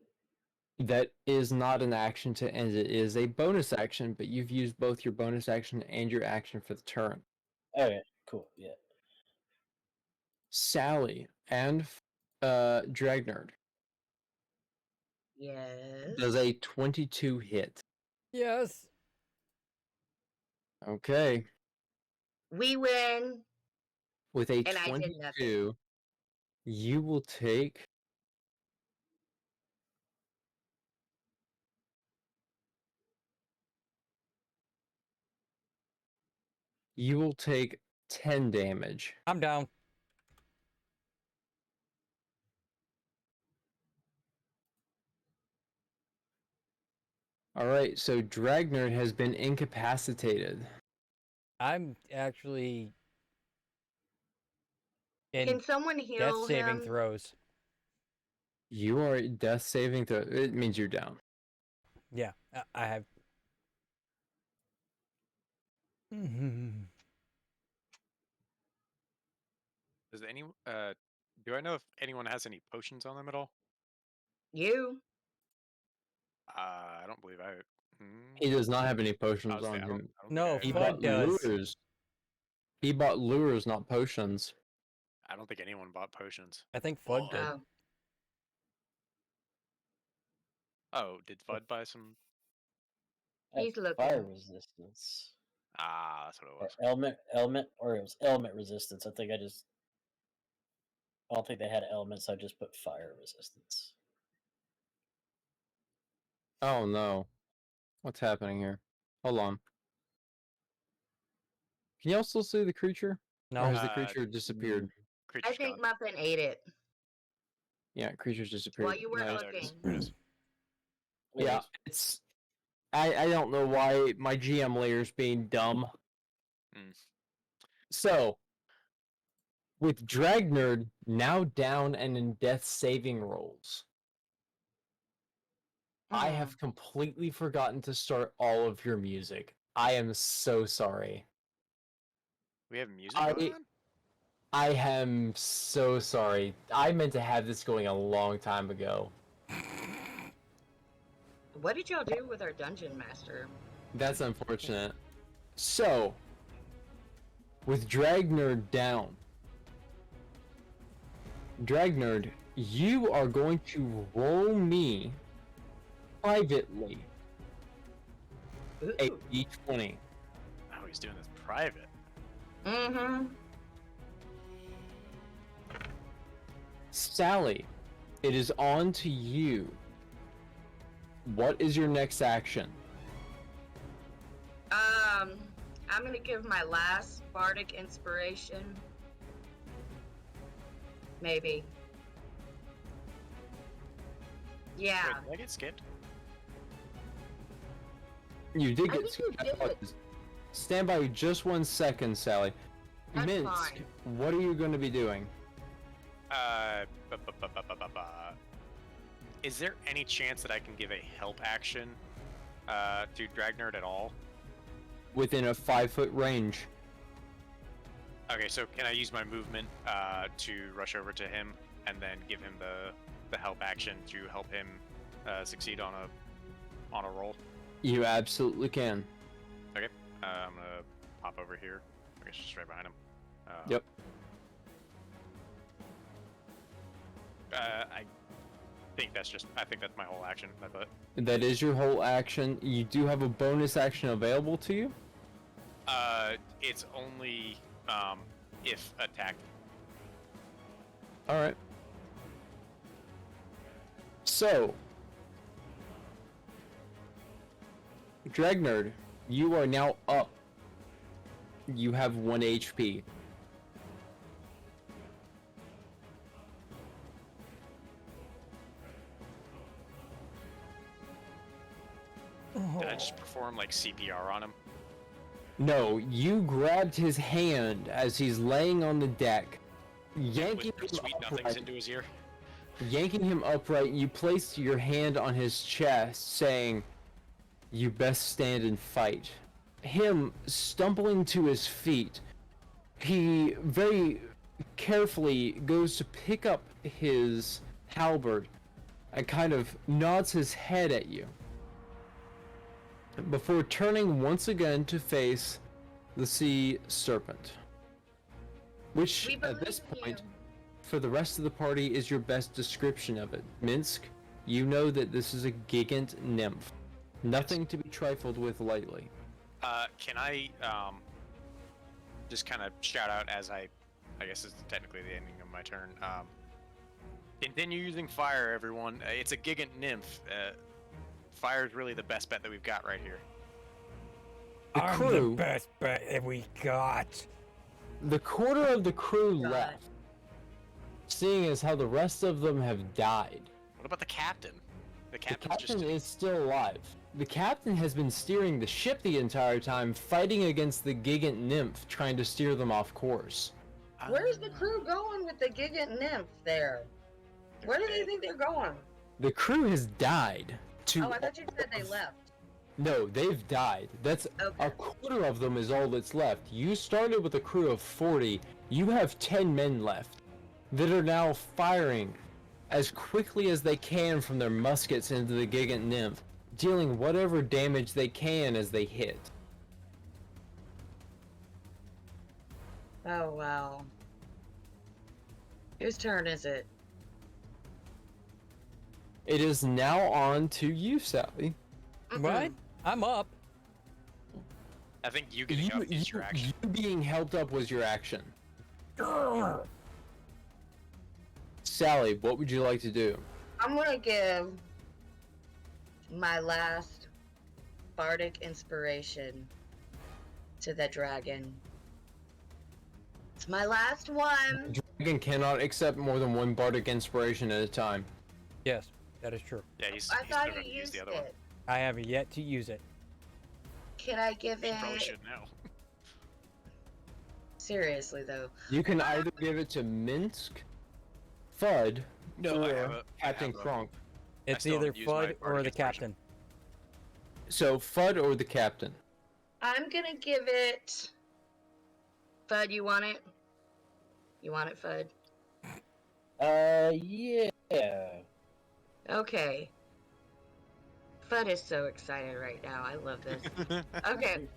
That is not an action to end it. It is a bonus action, but you've used both your bonus action and your action for the turn. Okay, cool. Yeah. Sally and Dragnerd Yes. does a 22 hit. Yes. Okay. We win. With a And I did nothing. 22, you will take you will take 10 damage. I'm down. All right, so Dragnerd has been incapacitated. I'm actually in Can someone death heal saving him? throws. You are at death saving throw. It means you're down. Yeah, I have. Does any do I know if anyone has any potions on them at all? You? I don't believe I. He does not have any I potions was on saying, I him. don't No, think He I, Fudd bought does. lures. He bought lures, not potions. I don't think anyone bought potions. I think Fudd did. Oh. Oh, did Fudd buy some? I have He's looking. fire resistance. Ah, that's what it Or was. element, or it was element resistance. I don't think they had elements, so I just put fire resistance. Oh no. What's happening here? Hold on. Can y'all still see the creature? Or No. has the creature disappeared? I Creature's think gone. Muffin ate it Yeah, creature's disappeared. while you weren't Nice. There it is. looking. There it is. Yeah, it's I don't know why my GM layer's being dumb. Mm. So With Dragnerd now down and in death saving rolls, I Hmm. have completely forgotten to start all of your music. I am so sorry. We have music going on? I am so sorry. I meant to have this going a long time ago. What did y'all do with our dungeon master? That's unfortunate. So, with Dragnerd down, Dragnerd, you are going to roll me privately a Ooh. d20. Oh, he's doing this private. Mm-hmm. Sally, it is on to you. What is your next action? I'm gonna give my last bardic inspiration. Maybe. Yeah. Wait, did I get skipped? You did I get think you skipped. I did. apologize. Stand by just 1 second, Sally. That's Minsk, fine. what are you going to be doing? Is there any chance that I can give a help action to Dragnerd at all? Within a 5-foot range. Okay, so can I use my movement to rush over to him and then give him the help action to help him succeed on a roll? You absolutely can. Okay, I'm gonna pop over here. I guess just right behind him. Yep. I think that's my whole action. I thought. That is your whole action. You do have a bonus action available to you. It's only if attacked. All right. So, Dragnerd, you are now up. You have 1 HP. Did I just perform like CPR on him? No, you grabbed his hand as he's laying on the deck, yanking With him sweet nothings upright. into his ear. Yanking him upright, you placed your hand on his chest, saying, "You best stand and fight." Him stumbling to his feet, he very carefully goes to pick up his halberd and kind of nods his head at you before turning once again to face the sea serpent, which We at this believe point you. for the rest of the party is your best description of it. Minsk, you know that this is a gigant nymph. Nothing to be trifled with lightly. Can I just kind of shout out as I guess it's technically the ending of my turn. Continue using fire, everyone. It's a gigant nymph. Fire is really the best bet that we've got right here. The I'm crew- the best bet that we got. The quarter of the crew God. left, seeing as how the rest of them have died. What about the captain? The The captain's captain just is still alive. The captain has been steering the ship the entire time, fighting against the gigant nymph, trying to steer them off course. Where's the crew going with the gigant nymph there? Where do they think they're going? The crew has died. Oh, I thought you said they left. No, they've died. That's Okay. a quarter of them is all that's left. You started with a crew of 40. You have 10 men left that are now firing as quickly as they can from their muskets into the gigant nymph, dealing whatever damage they can as they hit. Oh, wow. Whose turn is it? It is now on to you, Sally. What? I'm up. I think you getting up is your action. You being helped up was your action. Grr. Sally, what would you like to do? I'm gonna give my last bardic inspiration to the dragon. It's my last one. Dragon cannot accept more than 1 bardic inspiration at a time. Yes, that is true. Yeah, he's I still thought going to you use used the other one. it. I have yet to use it. Can I give You probably it should know. Seriously though. You can either give it to Minsk, Fud, No, I have or a- I Captain have a- Kronk. It's still either haven't used my Fudd or bardic the inspiration. captain. So Fud or the Captain. I'm gonna give it. Fudd, you want it? You want it, Fudd? Yeah. Okay. Fudd is so excited right now. I love this. Okay.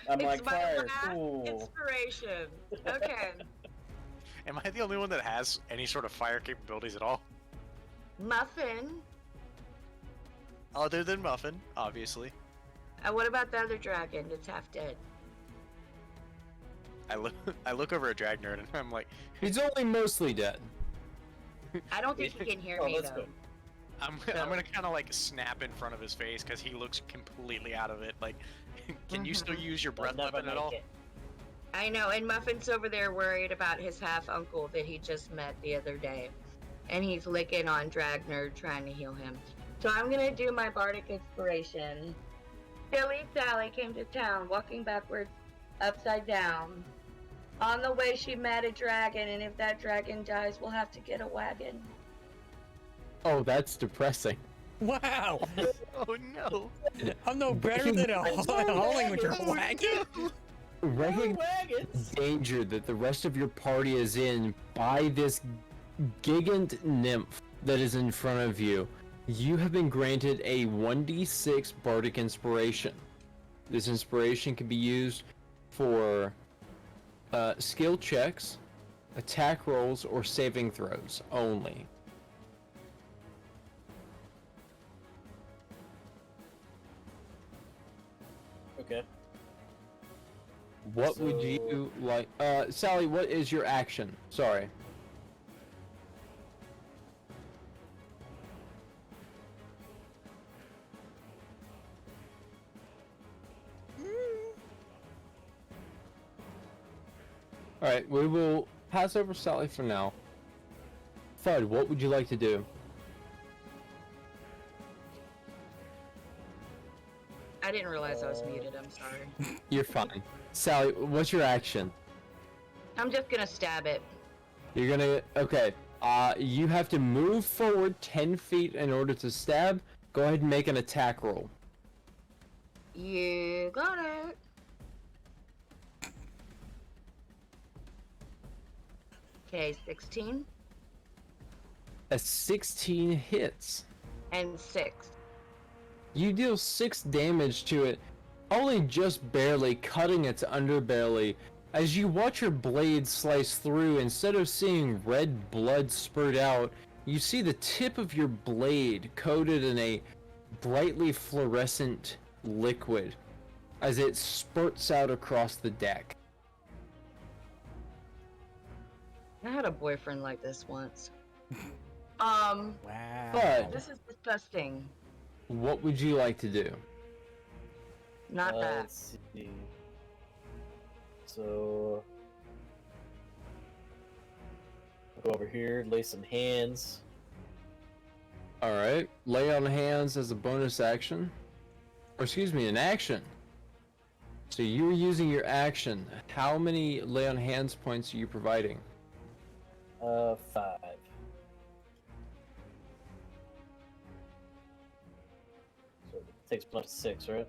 I'm It's like, my fire, last cool. inspiration. Okay. Am I the only one that has any sort of fire capabilities at all? Muffin. Other than Muffin, obviously. What about the other dragon that's half dead? I look over at Dragnerd and I'm like, He's only mostly dead. I don't think he can hear Oh, me that's though. good. I'm gonna kind of like snap in front of his face because he looks completely out of it. Like, can you still use your breath Never weapon at make all? it. I know, and Muffin's over there worried about his half uncle that he just met the other day. And he's licking on Dragnerd trying to heal him. So I'm gonna do my bardic inspiration. Silly Sally came to town walking backwards, upside down. On the way she met a dragon, and if that dragon dies, we'll have to get a wagon. Oh, that's depressing. Wow! Oh no! I'm no better than a hauling with your Oh, wagon. Recognize Wagons. the danger that the rest of your party is in by this gigant nymph that is in front of you. You have been granted a 1d6 bardic inspiration. This inspiration can be used for skill checks, attack rolls, or saving throws only. Okay. What would So- you like? Sally, what is your action? Sorry. Alright, we will pass over Sally for now. Fud, what would you like to do? I didn't realize I was muted, I'm sorry. You're fine. Sally, what's your action? I'm just gonna stab it. You're gonna... Okay. You have to move forward 10 feet in order to stab. Go ahead and make an attack roll. You got it. Okay, 16 A 16 hits. and 6. You deal 6 damage to it, only just barely cutting its underbelly. As you watch your blade slice through, instead of seeing red blood spurt out, you see the tip of your blade coated in a brightly fluorescent liquid as it spurts out across the deck. I had a boyfriend like this once. Wow. But This is disgusting. what would you like to do? Not that. Let's see. So go over here, lay some hands. Alright, lay on hands as a bonus action. Or excuse me, an action. So you're using your action. How many lay on hands points are you providing? 5. So it takes plus 6, right?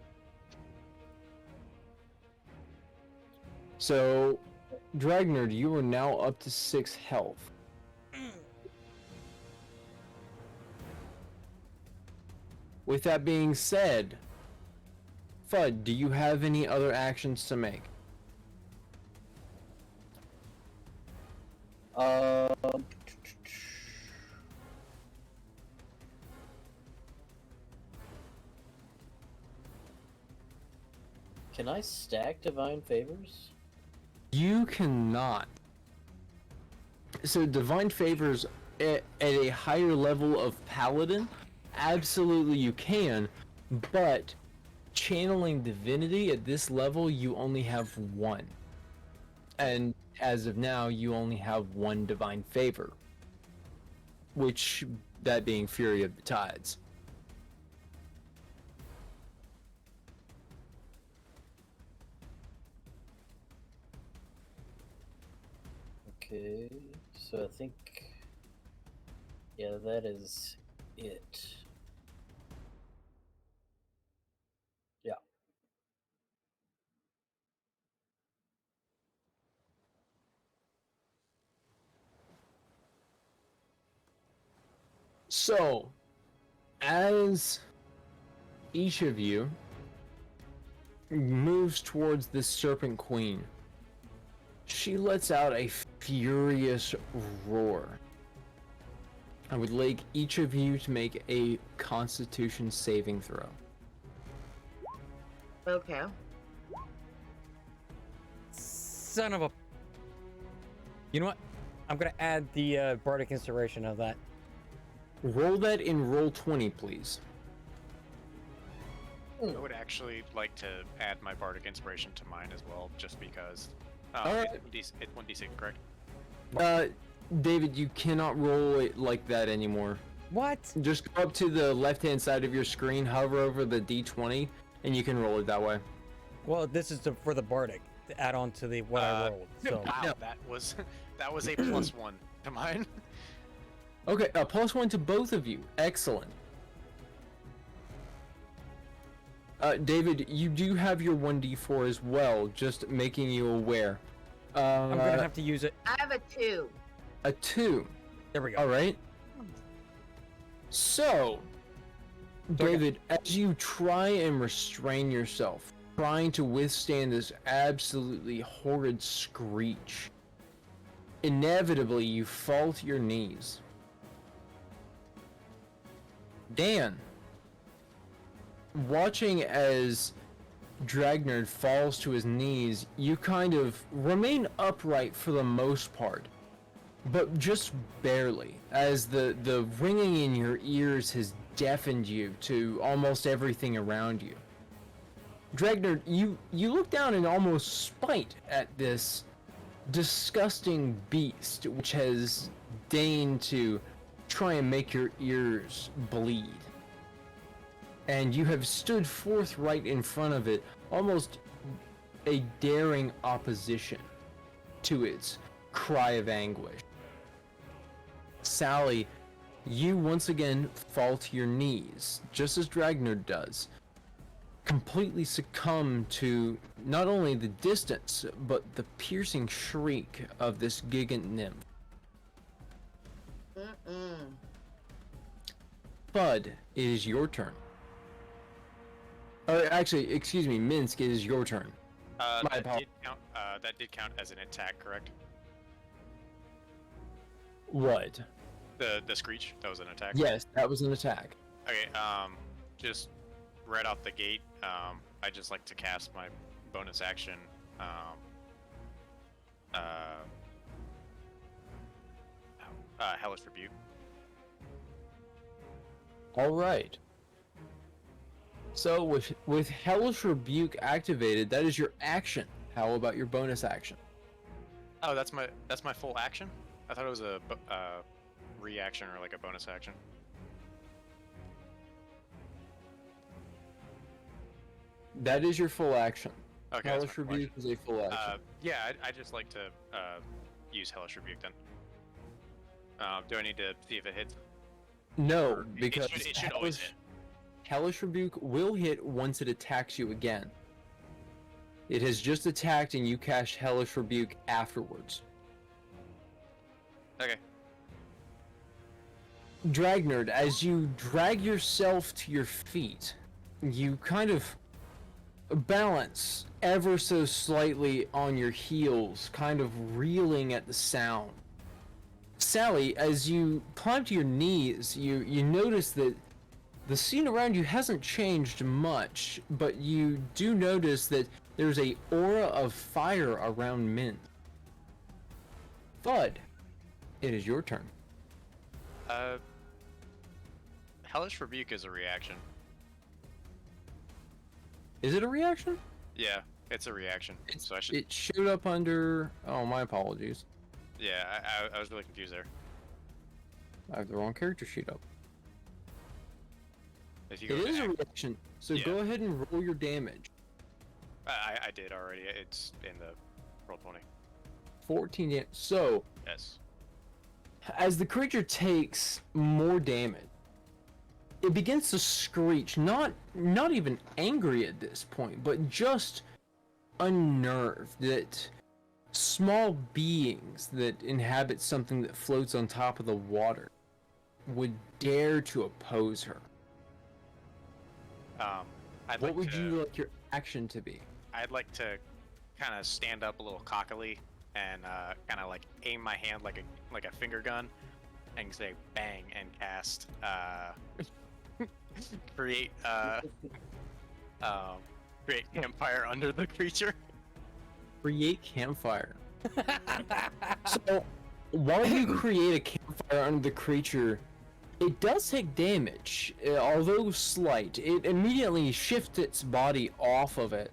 So, Dragnerd, you are now up to 6 health. With that being said, Fudd, do you have any other actions to make? Can I stack divine favors? You cannot. So divine favors at a higher level of paladin, absolutely you can, but channeling divinity at this level you only have 1. And as of now you only have 1 divine favor. Which, that being Fury of the Tides. Okay, so I think, yeah, that is it. Yeah. So, as each of you moves towards this Serpent Queen, she lets out a furious roar. I would like each of you to make a Constitution saving throw. Okay. Son of a. You know what? I'm gonna add the bardic inspiration of that. Roll that in roll 20, please. I would actually like to add my bardic inspiration to mine as well, just because. Alright. It's 1d6, correct? David, you cannot roll it like that anymore. What? Just go up to the left-hand side of your screen, hover over the d20, and you can roll it that way. Well, this is for the bardic to add on to the what I rolled. So Wow, No. that was a +1 to mine. Okay, +1 to both of you. Excellent. David, you do have your 1d4 as well, just making you aware. I'm gonna have to use it. I have a 2. A 2. There we go. Alright. So, David, as you try and restrain yourself, trying to withstand this absolutely horrid screech, inevitably you fall to your knees. Dan, watching as Dragnerd falls to his knees, you kind of remain upright for the most part, but just barely, as the ringing in your ears has deafened you to almost everything around you. Dragnerd, you look down in almost spite at this disgusting beast which has deigned to try and make your ears bleed. And you have stood forth right in front of it, almost a daring opposition to its cry of anguish. Sally, you once again fall to your knees, just as Dragnerd does, completely succumb to not only the distance, but the piercing shriek of this gigant nymph. Bud, it is your turn. Actually, excuse me, Minsk, it is your turn. That did count as an attack, correct? What? The screech, that was an attack. Yes, that was an attack. Okay. Just right off the gate, I just like to cast my bonus action. Hellish Rebuke. All right. So with Hellish Rebuke activated, that is your action. How about your bonus action? Oh, that's my full action. I thought it was a reaction or like a bonus action. That is your full action. Okay. Hellish that's my Rebuke is a full action. Yeah, I just like to use Hellish Rebuke then. Do I need to see if it hits? No, It because should always hit. Hellish Rebuke will hit once it attacks you again. It has just attacked and you cast Hellish Rebuke afterwards. Okay. Dragnerd, as you drag yourself to your feet, you kind of balance ever so slightly on your heels, kind of reeling at the sound. Sally, as you climb to your knees, you notice that the scene around you hasn't changed much, but you do notice that there's a aura of fire around Mint. Bud, it is your turn. Hellish Rebuke is a reaction. Is it a reaction? Yeah, it's a reaction. So I should. It showed up under... Oh, my apologies. Yeah, I was really confused there. I have the wrong character sheet up. If you It go is to a reaction, so Yeah. go ahead and roll your damage. I did already. It's in the roll 20. 14 damage. So, Yes. as the creature takes more damage, it begins to screech, not even angry at this point, but just unnerved that small beings that inhabit something that floats on top of the water would dare to oppose her. I'd What like would to, you like your action to be? I'd like to kind of stand up a little cockily and kind of like aim my hand like a finger gun and say bang and cast create create campfire under the creature. Create campfire. So, while you create a campfire under the creature, it does take damage, although slight. It immediately shifts its body off of it,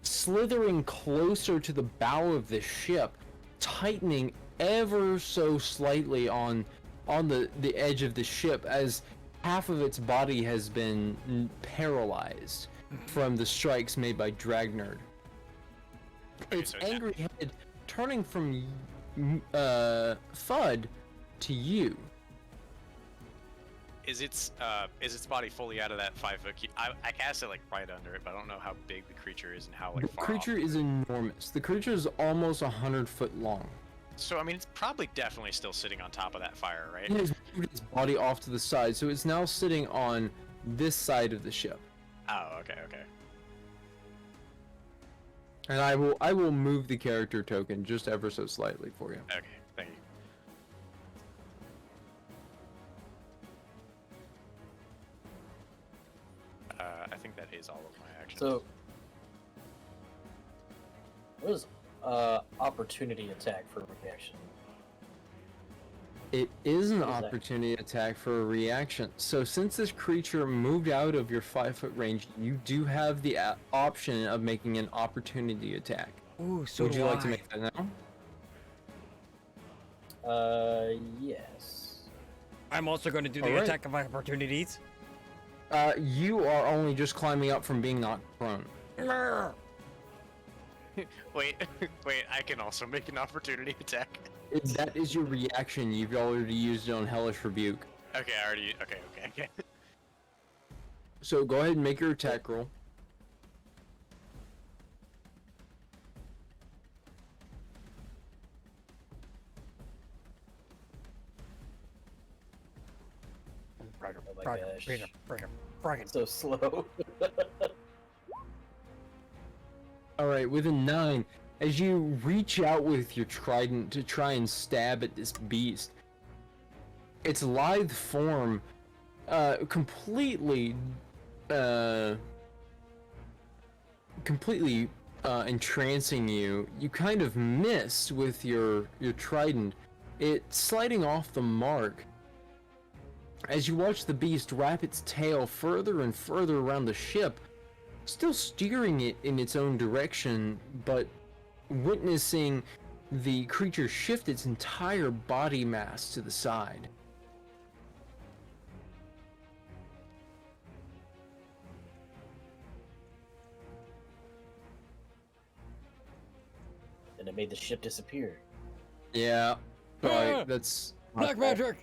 slithering closer to the bow of the ship, tightening ever so slightly on the edge of the ship as half of its body has been paralyzed from the strikes made by Dragnerd. Its so angry head turning from Fudd to you. Is its body fully out of that 5-foot cube? I cast it like right under it, but I don't know how big the creature is and how like The far creature off. is enormous. The creature is almost 100 foot long. So I mean, it's probably definitely still sitting on top of that fire, right? It has moved its body off to the side, so it's now sitting on this side of the ship. Oh, okay. And I will move the character token just ever so slightly for you. Okay, thank you. I think that is all of my actions. So, what is opportunity attack for reaction? It is an What is that? opportunity attack for a reaction. So since this creature moved out of your 5-foot range, you do have the option of making an opportunity attack. Ooh, so Would you do like to I. make that now? Yes. I'm also going to do the Alright. attack of opportunities. You are only just climbing up from being knocked prone. Grr. Wait, I can also make an opportunity attack. If that is your reaction, you've already used it on Hellish Rebuke. Okay, I already. Okay. So go ahead and make your attack roll. Oh my gosh. So slow. Alright, with a 9, as you reach out with your trident to try and stab at this beast, its lithe form completely entrancing you. You kind of miss with your trident, it sliding off the mark. As you watch the beast wrap its tail further and further around the ship, still steering it in its own direction, but witnessing the creature shift its entire body mass to the side. And it made the ship disappear. Yeah, Ah! right, that's... Black magic!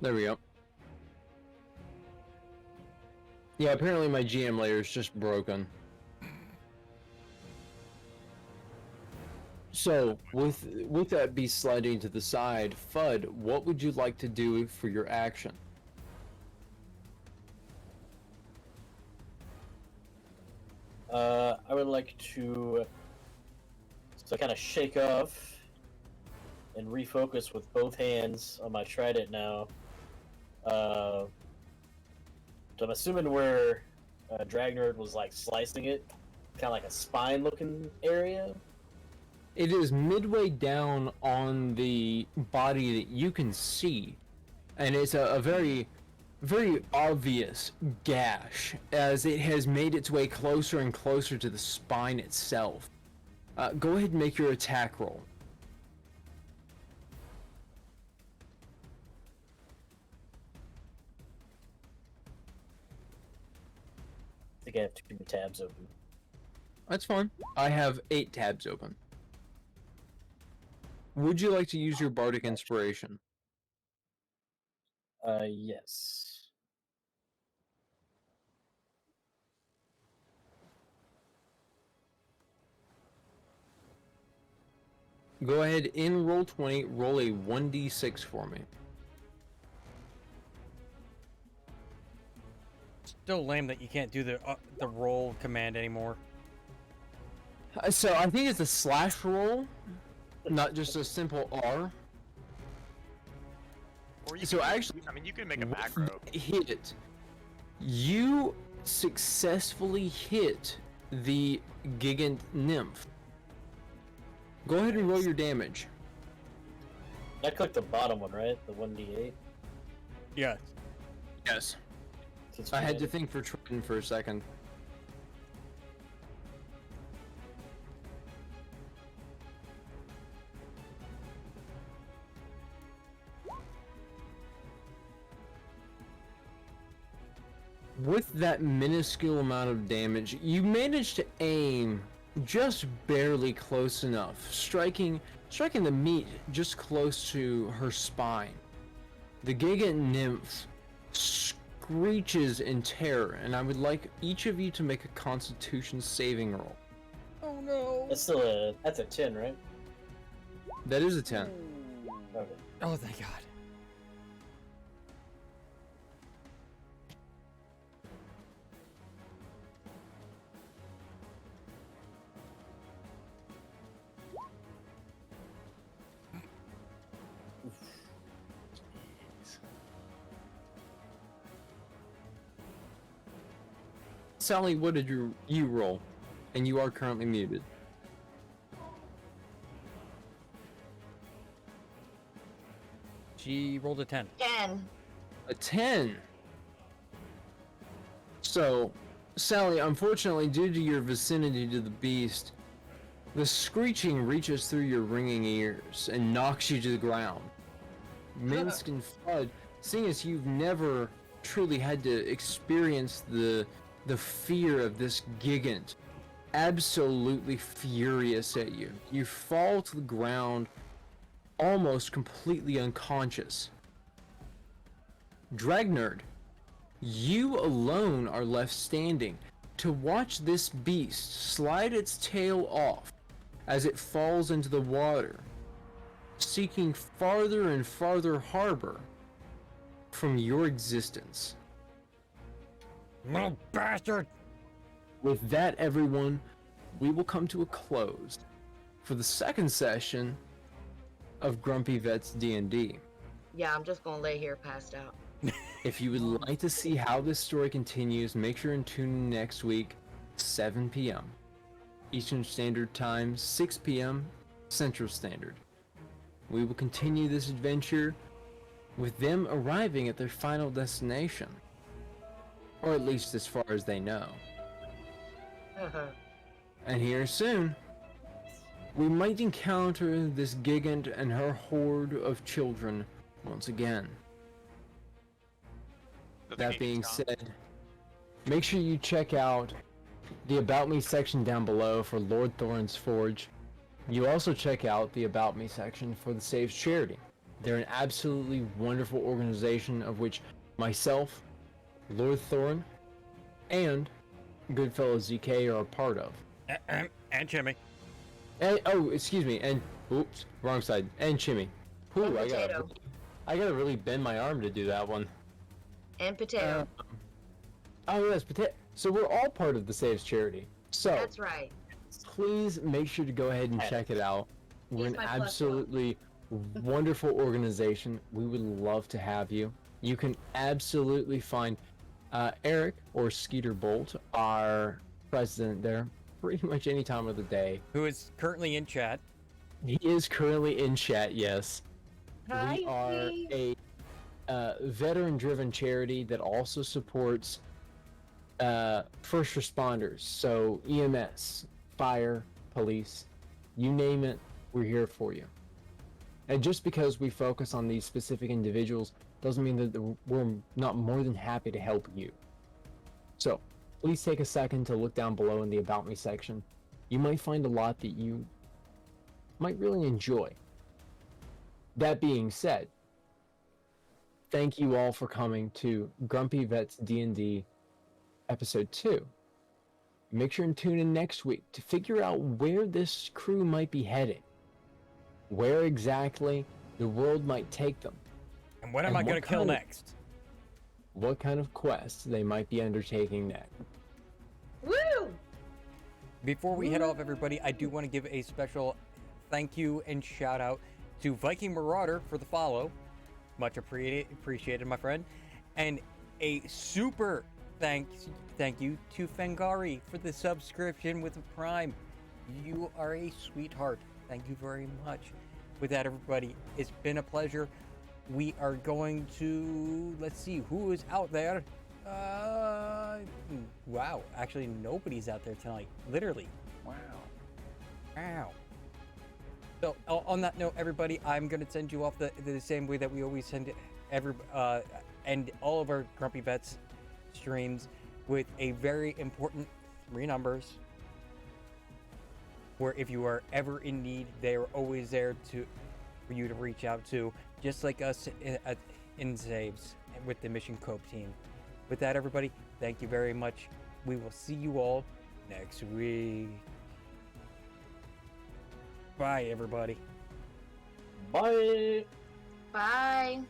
There we go. Yeah, apparently my GM layer is just broken. So, with that beast sliding to the side, Fudd, what would you like to do for your action? I would like to kind of shake off and refocus with both hands on my trident now. So I'm assuming where Dragnerd was like slicing it, kind of like a spine-looking area. It is midway down on the body that you can see, and it's a very, very obvious gash as it has made its way closer and closer to the spine itself. Go ahead and make your attack roll. think I have 2 tabs open. That's fine. I have 8 tabs open. Would you like to use your bardic inspiration? Yes. Go ahead in roll 20, roll a 1d6 for me. Still lame that you can't do the roll command anymore. So I think it's a slash roll, not just a simple R. Or you So can, actually, I mean, you can make a with macro. that hit, you successfully hit the gigant nymph. Go ahead and roll your damage. I clicked the bottom one, right? The 1d8. Yes. Yes. Since I we had to did- think for Triton for a second. With that minuscule amount of damage, you managed to aim just barely close enough, striking the meat just close to her spine. The gigant nymph screeches in terror, and I would like each of you to make a Constitution saving roll. Oh no. That's a 10, right? That is a 10. Okay. Oh thank God. Sally, what did you roll? And you are currently muted. She rolled a 10. 10. A 10. So, Sally, unfortunately, due to your vicinity to the beast, the screeching reaches through your ringing ears and knocks you to the ground. Minsk and Flood, seeing as you've never truly had to experience the fear of this gigant, absolutely furious at you, you fall to the ground almost completely unconscious. Dragnerd, you alone are left standing to watch this beast slide its tail off as it falls into the water, seeking farther and farther harbor from your existence. Little bastard! With that, everyone, we will come to a close for the second session of Grumpy Vets D&D. Yeah, I'm just gonna lay here passed out. If you would like to see how this story continues, make sure and tune in next week, 7 p.m. Eastern Standard Time, 6 p.m. Central Standard. We will continue this adventure with them arriving at their final destination. Or at least as far as they know. And here soon, we might encounter this gigant and her horde of children once again. That being said, make sure you check out the About Me section down below for Lord Thorin's Forge. You also check out the About Me section for the Saves Charity. They're an absolutely wonderful organization of which myself, Lord Thorin, and Goodfellow ZK are a part of. And Jimmy. And, oh, excuse me, and, oops, wrong side, and Chimmy. Ooh, And I Potato. gotta really bend my arm to do that one. And potato. Oh yes, so we're all part of the Saves Charity. So That's right. please make sure to go ahead and check it out. We're He's an my plus one. absolutely wonderful organization. We would love to have you. You can absolutely find Eric or Skeeter Bolt, our president there, pretty much any time of the day. Who is currently in chat. He is currently in chat, yes. Hi, We are Steve. a veteran-driven charity that also supports first responders. So EMS, fire, police, you name it, we're here for you. And just because we focus on these specific individuals doesn't mean that we're not more than happy to help you. So, please take a second to look down below in the About Me section. You might find a lot that you might really enjoy. That being said, thank you all for coming to Grumpy Vets D&D Episode 2. Make sure and tune in next week to figure out where this crew might be heading. Where exactly the world might take them. And what am I And going what to kill kind of- next? What kind of quests they might be undertaking next. Woo! Before we head off, everybody, I do want to give a special thank you and shout out to Viking Marauder for the follow. Much appreciated, my friend. And a super thank you to Fengari for the subscription with the Prime. You are a sweetheart. Thank you very much. With that, everybody, it's been a pleasure. We are going to, let's see, who is out there? Wow, actually nobody's out there tonight. Literally. Wow. So on that note, everybody, I'm gonna send you off the same way that we always send end all of our Grumpy Vets streams with a very important 3 numbers. Where if you are ever in need, they are always there for you to reach out to, just like us in Saves with the Mission Cope team. With that, everybody, thank you very much. We will see you all next week. Bye, everybody. Bye. Bye.